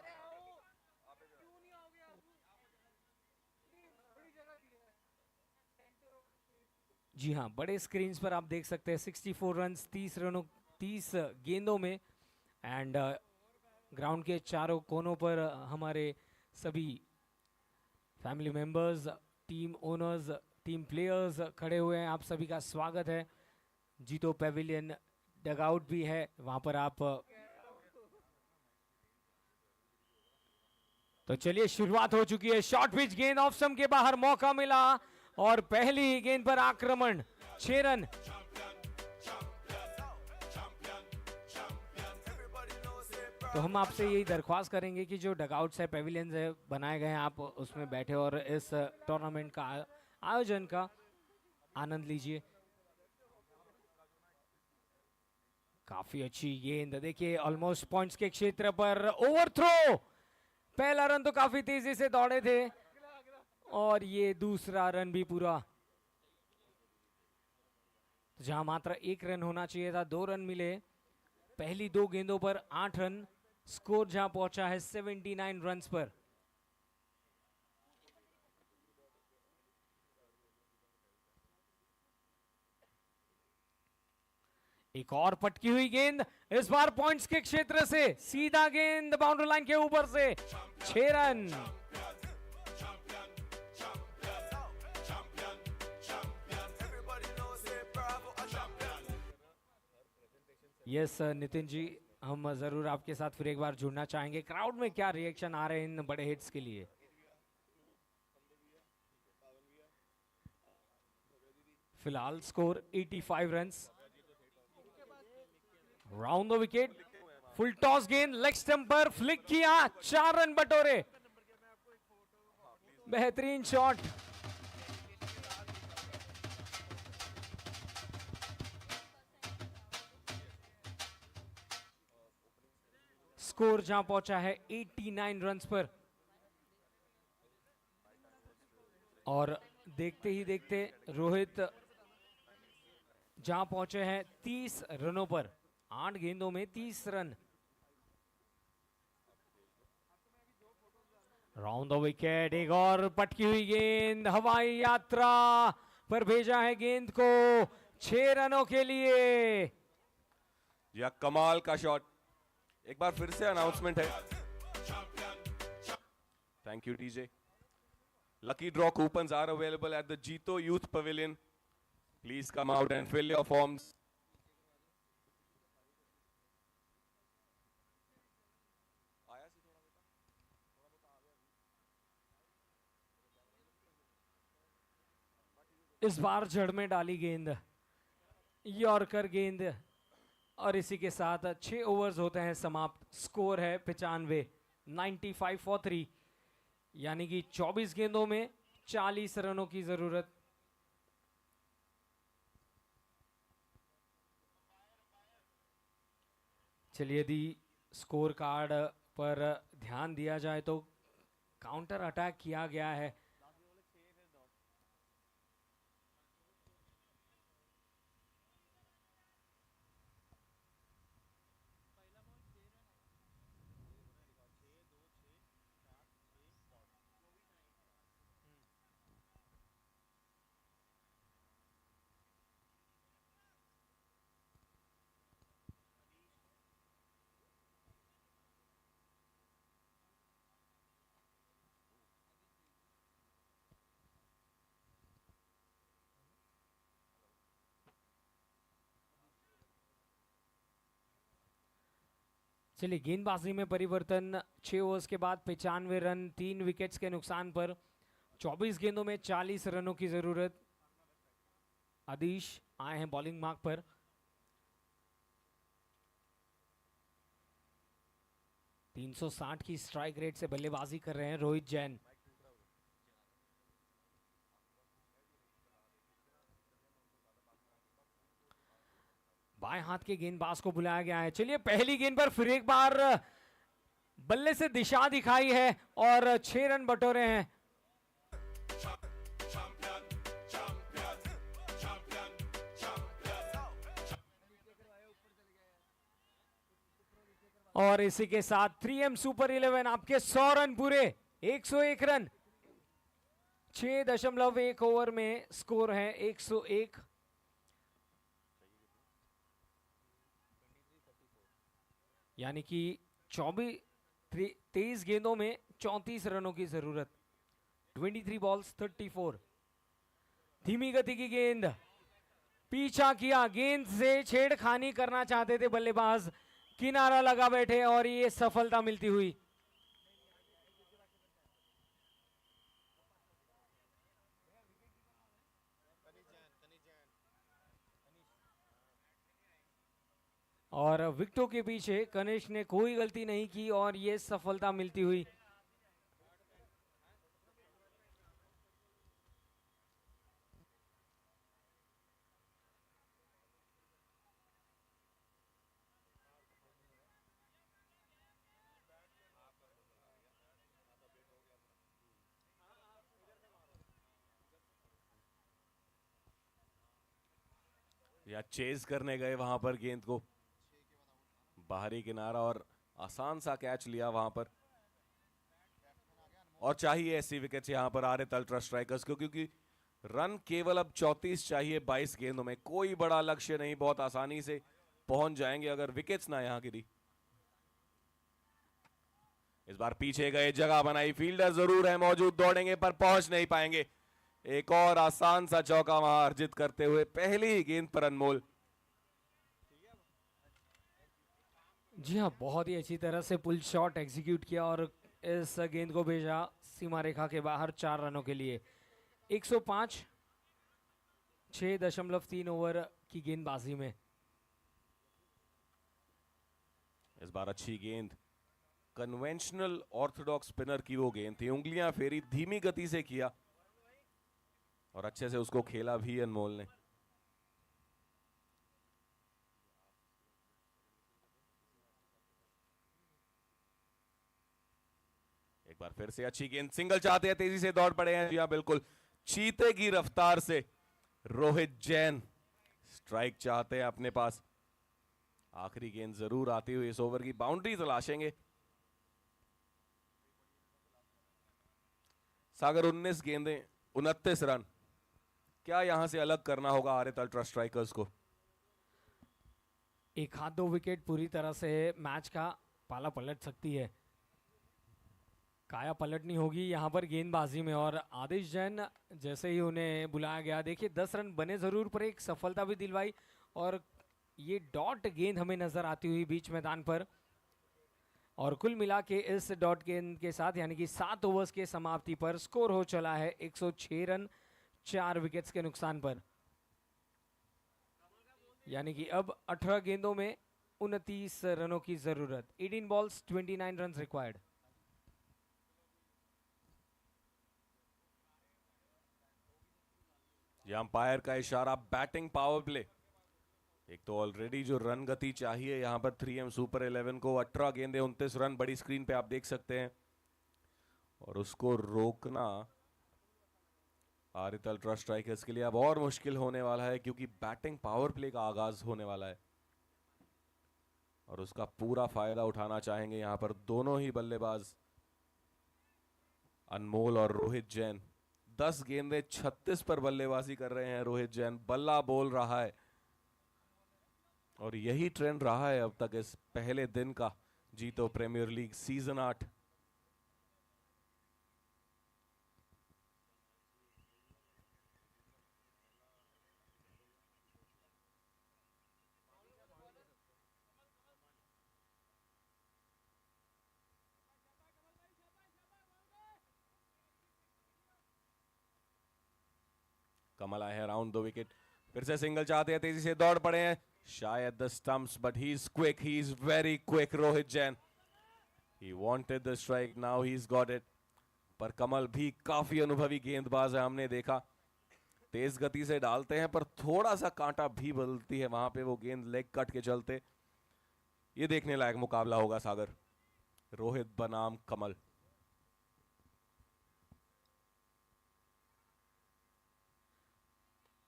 जी हाँ, बड़े स्क्रीन्स पर आप देख सकते हैं 64 रन्स 30 गेंदों में एंड ग्राउंड के चारों कोनों पर हमारे सभी family members, team owners, team players खड़े हुए हैं. आप सभी का स्वागत है. जीतो पेविलियन डगआउट भी है वहां पर आप. तो चलिए शुरुआत हो चुकी है. शॉर्ट पिच गेंद ऑफ स्टंप के बाहर मौका मिला और पहली गेंद पर आक्रमण. 6 रन. तो हम आपसे यही दरख्वास्त करेंगे कि जो डगआउट्स है, पेविलियंस है बनाए गए हैं, आप उसमें बैठे और इस टूर्नामेंट का आयोजन का आनंद लीजिए. काफी अच्छी गेंद. देखिए ऑलमोस्ट पॉइंट्स के क्षेत्र पर ओवरथ्रो. पहला रन तो काफी तेजी से दौड़े थे और ये दूसरा रन भी पूरा. जहां मात्र 1 रन होना चाहिए था, 2 रन मिले. पहली 2 गेंदों पर 8 रन. स्कोर जहां पहुंचा है 79 रन्स पर. एक और पटकी हुई गेंद. इस बार पॉइंट्स के क्षेत्र से सीधा गेंद बाउंड्री लाइन के ऊपर से. 6 रन. यस नितिन जी, हम जरूर आपके साथ फिर एक बार जुड़ना चाहेंगे. क्राउड में क्या रिएक्शन आ रहे हैं इन बड़े हिट्स के लिए? फिलहाल score 85 runs. Round the wicket. Full toss गेंद लेग स्टंप पर फ्लिक किया. 4 रन बटोरे. बेहतरीन शॉट. स्कोर जहां पहुंचा है 89 रन्स पर. और देखते ही देखते रोहित जहां पहुंचे हैं 30 रनों पर. 8 गेंदों में 30 रन. Round the wicket. एक और पटकी हुई गेंद हवाई यात्रा पर भेजा है गेंद को. 6 रनों के लिए. या कमाल का शॉट. एक बार फिर से अनाउंसमेंट है. Thank you TJ. Lucky draw coupons are available at the Jito Youth Pavilion. Please come out and fill your forms. इस बार जड़ में डाली गेंद. यॉर्कर गेंद. और इसी के साथ 6 ओवर्स होते हैं समाप्त. स्कोर है 95. 95 for 3. यानी कि 24 गेंदों में 40 रनों की जरूरत. चलिए यदि स्कोर कार्ड पर ध्यान दिया जाए तो काउंटर अटैक किया गया है. चलिए गेंदबाजी में परिवर्तन 6 ओवर्स के बाद 95 रन 3 विकेट्स के नुकसान पर 24 गेंदों में 40 रनों की जरूरत। आदिश आए हैं बॉलिंग मार्क पर। तीन 360 की स्ट्राइक रेट से बल्लेबाजी कर रहे हैं रोहित जैन। बाएं हाथ के गेंदबाज को बुलाया गया है। चलिए पहली गेंद पर फिर एक बार बल्ले से दिशा दिखाई है और 6 रन बटोरे हैं। और इसी के साथ 3M सुपर 11 आपके 100 रन पूरे, 101 रन। 6.1 ओवर में स्कोर है 101। यानी कि 23 गेंदों में 34 रनों की जरूरत। 23 बॉल्स 34। धीमी गति की गेंद, पीछा किया, गेंद से छेड़खानी करना चाहते थे बल्लेबाज, किनारा लगा बैठे और ये सफलता मिलती हुई। और विकेटों के पीछे कनिष्क ने कोई गलती नहीं की और ये सफलता मिलती हुई। या चेज करने गए वहां पर गेंद को, बाहरी किनारा और आसान सा कैच लिया वहां पर। और चाहिए ऐसी विकेट्स यहां पर आरएत अल्ट्रा स्ट्राइकर्स को, क्योंकि रन केवल अब 34 चाहिए 22 गेंदों में। कोई बड़ा लक्ष्य नहीं, बहुत आसानी से पहुंच जाएंगे अगर विकेट्स ना यहां गिरी। इस बार पीछे गए, जगह बनाई, फील्डर जरूर है मौजूद, दौड़ेंगे पर पहुंच नहीं पाएंगे। एक और आसान सा चौका वहां अर्जित करते हुए पहली ही गेंद पर अनमोल। जी हाँ, बहुत ही अच्छी तरह से पुल शॉट एग्जीक्यूट किया और इस गेंद को भेजा सीमा रेखा के बाहर 4 रनों के लिए। 105, 6.3 ओवर की गेंदबाजी में। इस बार अच्छी गेंद, कन्वेंशनल ऑर्थोडॉक्स स्पिनर की वो गेंद थी, उंगलियां फेरी, धीमी गति से किया और अच्छे से उसको खेला भी अनमोल ने। एक बार फिर से अच्छी गेंद, सिंगल चाहते हैं, तेजी से दौड़ पड़े हैं। जी हाँ बिल्कुल, चीते की रफ्तार से रोहित जैन स्ट्राइक चाहते हैं अपने पास। आखिरी गेंद जरूर आती हुई इस ओवर की बाउंड्री तलाशेंगे। सागर 19 गेंदें 29 रन। क्या यहां से अलग करना होगा आरएत अल्ट्रा स्ट्राइकर्स को? एक हाथ 2 विकेट पूरी तरह से मैच का पाला पलट सकती है। काया पलटनी होगी यहाँ पर गेंदबाजी में। और आदिश जैन जैसे ही उन्हें बुलाया गया, देखिए 10 रन बने जरूर पर एक सफलता भी दिलवाई और ये डॉट गेंद हमें नजर आती हुई बीच मैदान पर। और कुल मिला के इस डॉट गेंद के साथ यानी कि 7 ओवर्स के समाप्ति पर स्कोर हो चला है 106 रन 4 विकेट्स के नुकसान पर। यानी कि अब 18 गेंदों में 29 रनों की जरूरत। 18 बॉल्स 29 रन रिक्वायर्ड। ये अंपायर का इशारा, बैटिंग पावर प्ले। एक तो ऑलरेडी जो रन गति चाहिए यहां पर 3M सुपर 11 को, 18 गेंदे 29 रन, बड़ी स्क्रीन पे आप देख सकते हैं। और उसको रोकना आरएत अल्ट्रा स्ट्राइकर्स के लिए अब और मुश्किल होने वाला है, क्योंकि बैटिंग पावर प्ले का आगाज होने वाला है और उसका पूरा फायदा उठाना चाहेंगे यहां पर दोनों ही बल्लेबाज, अनमोल और रोहित जैन। 10 गेंदे 36 पर बल्लेबाजी कर रहे हैं रोहित जैन, बल्ला बोल रहा है और यही ट्रेंड रहा है अब तक इस पहले दिन का जीतो प्रीमियर लीग सीजन 8। कमल आए हैं अराउंड द विकेट, फिर से सिंगल चाहते हैं, तेजी से दौड़ पड़े हैं, शाय at the stumps but he is quick, he is very quick Rohit Jain, he wanted the strike, now he is got it. पर कमल भी काफी अनुभवी गेंदबाज है, हमने देखा तेज गति से डालते हैं पर थोड़ा सा कांटा भी बदलती है वहां पे वो गेंद लेग कट के चलते। ये देखने लायक मुकाबला होगा सागर, रोहित बनाम कमल।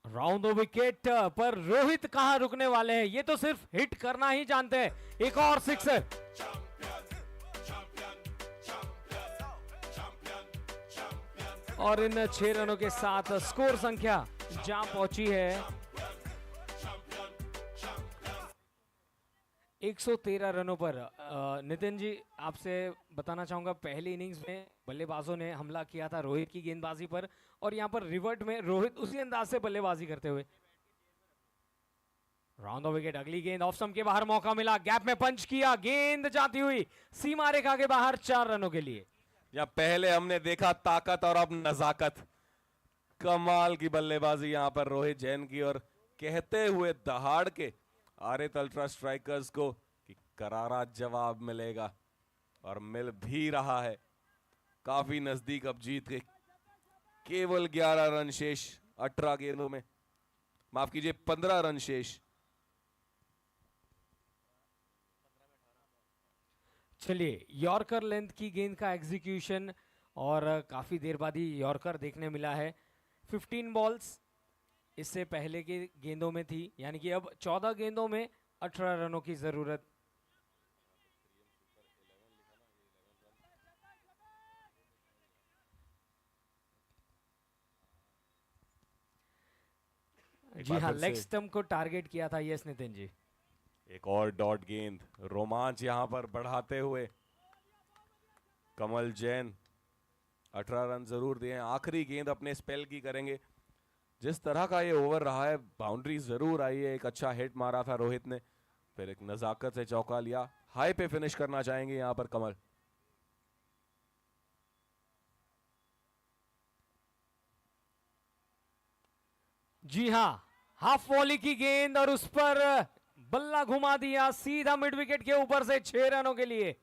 राउंड द विकेट पर रोहित कहां रुकने वाले हैं, ये तो सिर्फ हिट करना ही जानते हैं। एक और सिक्सर, और इन 6 रनों के साथ स्कोर संख्या जहां पहुंची है 113 रनों पर। नितिन जी, आपसे बताना चाहूंगा, पहली इनिंग्स में बल्लेबाजों ने हमला किया था रोहित की गेंदबाजी पर, और यहां पर रिवर्ट में रोहित उसी अंदाज से बल्लेबाजी करते हुए। राउंड ऑफ विकेट, अगली गेंद ऑफ स्टंप के बाहर, मौका मिला, गैप में पंच किया, गेंद जाती हुई सीमा रेखा के बाहर 4 रनों के लिए। या पहले हमने देखा ताकत और अब नजाकत, कमाल की बल्लेबाजी यहां पर रोहित जैन की, और कहते हुए दहाड़ के आरित अल्ट्रा स्ट्राइकर्स को कि करारा जवाब मिलेगा, और मिल भी रहा है। काफी नजदीक अब जीत के, केवल 11 रन शेष 18 गेंदों में, माफ कीजिए 15 रन शेष। चलिए, यॉर्कर लेंथ की गेंद का एग्जीक्यूशन, और काफी देर बाद ही यॉर्कर देखने मिला है। 15 बॉल्स इससे पहले के गेंदों में थी, यानी कि अब 14 गेंदों में 18 रनों की जरूरत। जी हाँ, लेग स्टंप को टारगेट किया था। यस नितिन जी, एक और डॉट गेंद, रोमांच यहां पर बढ़ाते हुए कमल जैन 18 रन जरूर दिए हैं। आखिरी गेंद अपने स्पेल की करेंगे। जिस तरह का ये ओवर रहा है, बाउंड्री जरूर आई है, एक अच्छा हिट मारा था रोहित ने, फिर एक नजाकत से चौका लिया। हाई पे फिनिश करना चाहेंगे यहां पर कमल। जी हाँ, हाफ वॉली की गेंद, और उस पर बल्ला घुमा दिया सीधा मिड विकेट के ऊपर से 6 रनों के लिए।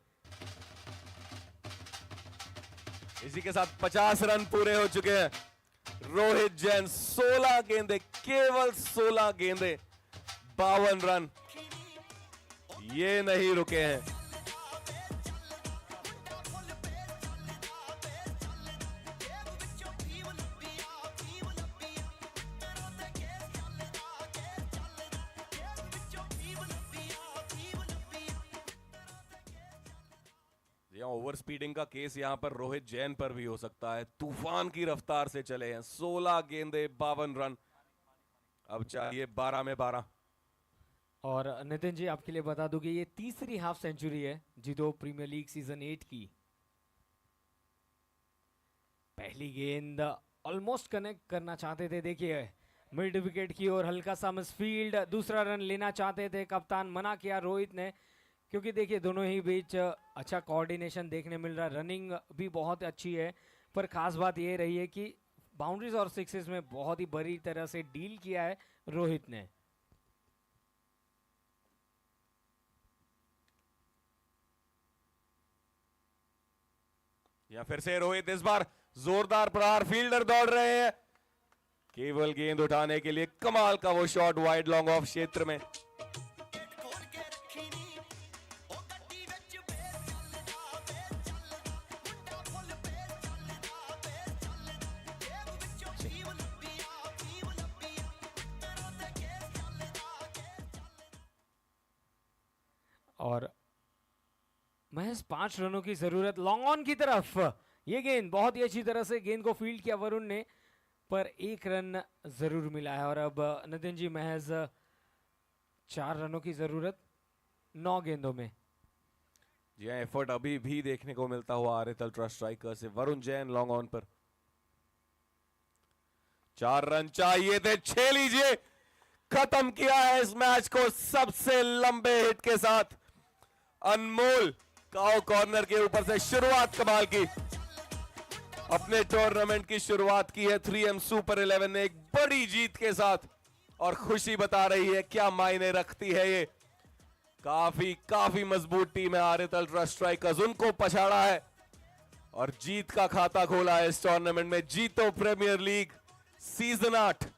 इसी के साथ 50 रन पूरे हो चुके हैं। रोहित जैन 16 गेंदे, केवल 16 गेंदे, 52 रन, ये नहीं रुके हैं। ओवर स्पीडिंग का केस यहां पर रोहित जैन पर भी हो सकता है। तूफान की रफ्तार से चले हैं, 16 गेंदे, 52 रन, अब चाहिए 12 में 12। और नितिन जी, आपके लिए बता दूं कि ये तीसरी हाफ सेंचुरी है जितो प्रीमियर लीग सीजन 8 की। पहली गेंद ऑलमोस्ट कनेक्ट करना चाहते थे, देखिए मिड विकेट की ओर हल्का सा मिसफील्ड, दूसरा रन लेना चाहते थे, कप्तान मना किया रोहित ने, क्योंकि देखिए दोनों ही बीच अच्छा कोऑर्डिनेशन देखने मिल रहा है, रनिंग भी बहुत अच्छी है, पर खास बात ये रही है कि बाउंड्रीज और सिक्सेस में बहुत ही बुरी तरह से डील किया है रोहित ने। या फिर से रोहित, इस बार जोरदार प्रहार, फील्डर दौड़ रहे हैं, केवल गेंद उठाने के लिए। कमाल का वो शॉट वाइड लॉन्ग ऑफ क्षेत्र में। और महज 5 रनों की जरूरत लॉन्ग ऑन की तरफ। ये गेंद बहुत ही अच्छी तरह से गेंद को फील्ड किया वरुण ने, पर 1 रन जरूर मिला है। और अब नितिन जी, महज 4 रनों की जरूरत 9 गेंदों में। जी हाँ, एफर्ट अभी भी देखने को मिलता हुआ आरित अल्ट्रा स्ट्राइकर से। वरुण जैन लॉन्ग ऑन पर, 4 रन चाहिए थे, 6 लीजिए। खत्म किया है इस मैच को सबसे लंबे हिट के साथ। अनमोल काओ कॉर्नर के ऊपर से शुरुआत कमाल की, अपने टूर्नामेंट की शुरुआत की है 3M सुपर 11 ने एक बड़ी जीत के साथ और खुशी बता रही है क्या मायने रखती है ये। काफी मजबूत टीम है आरित अल्ट्रा स्ट्राइकर्स, उनको पछाड़ा है और जीत का खाता खोला है इस टूर्नामेंट में। जीतो प्रीमियर लीग सीजन 8।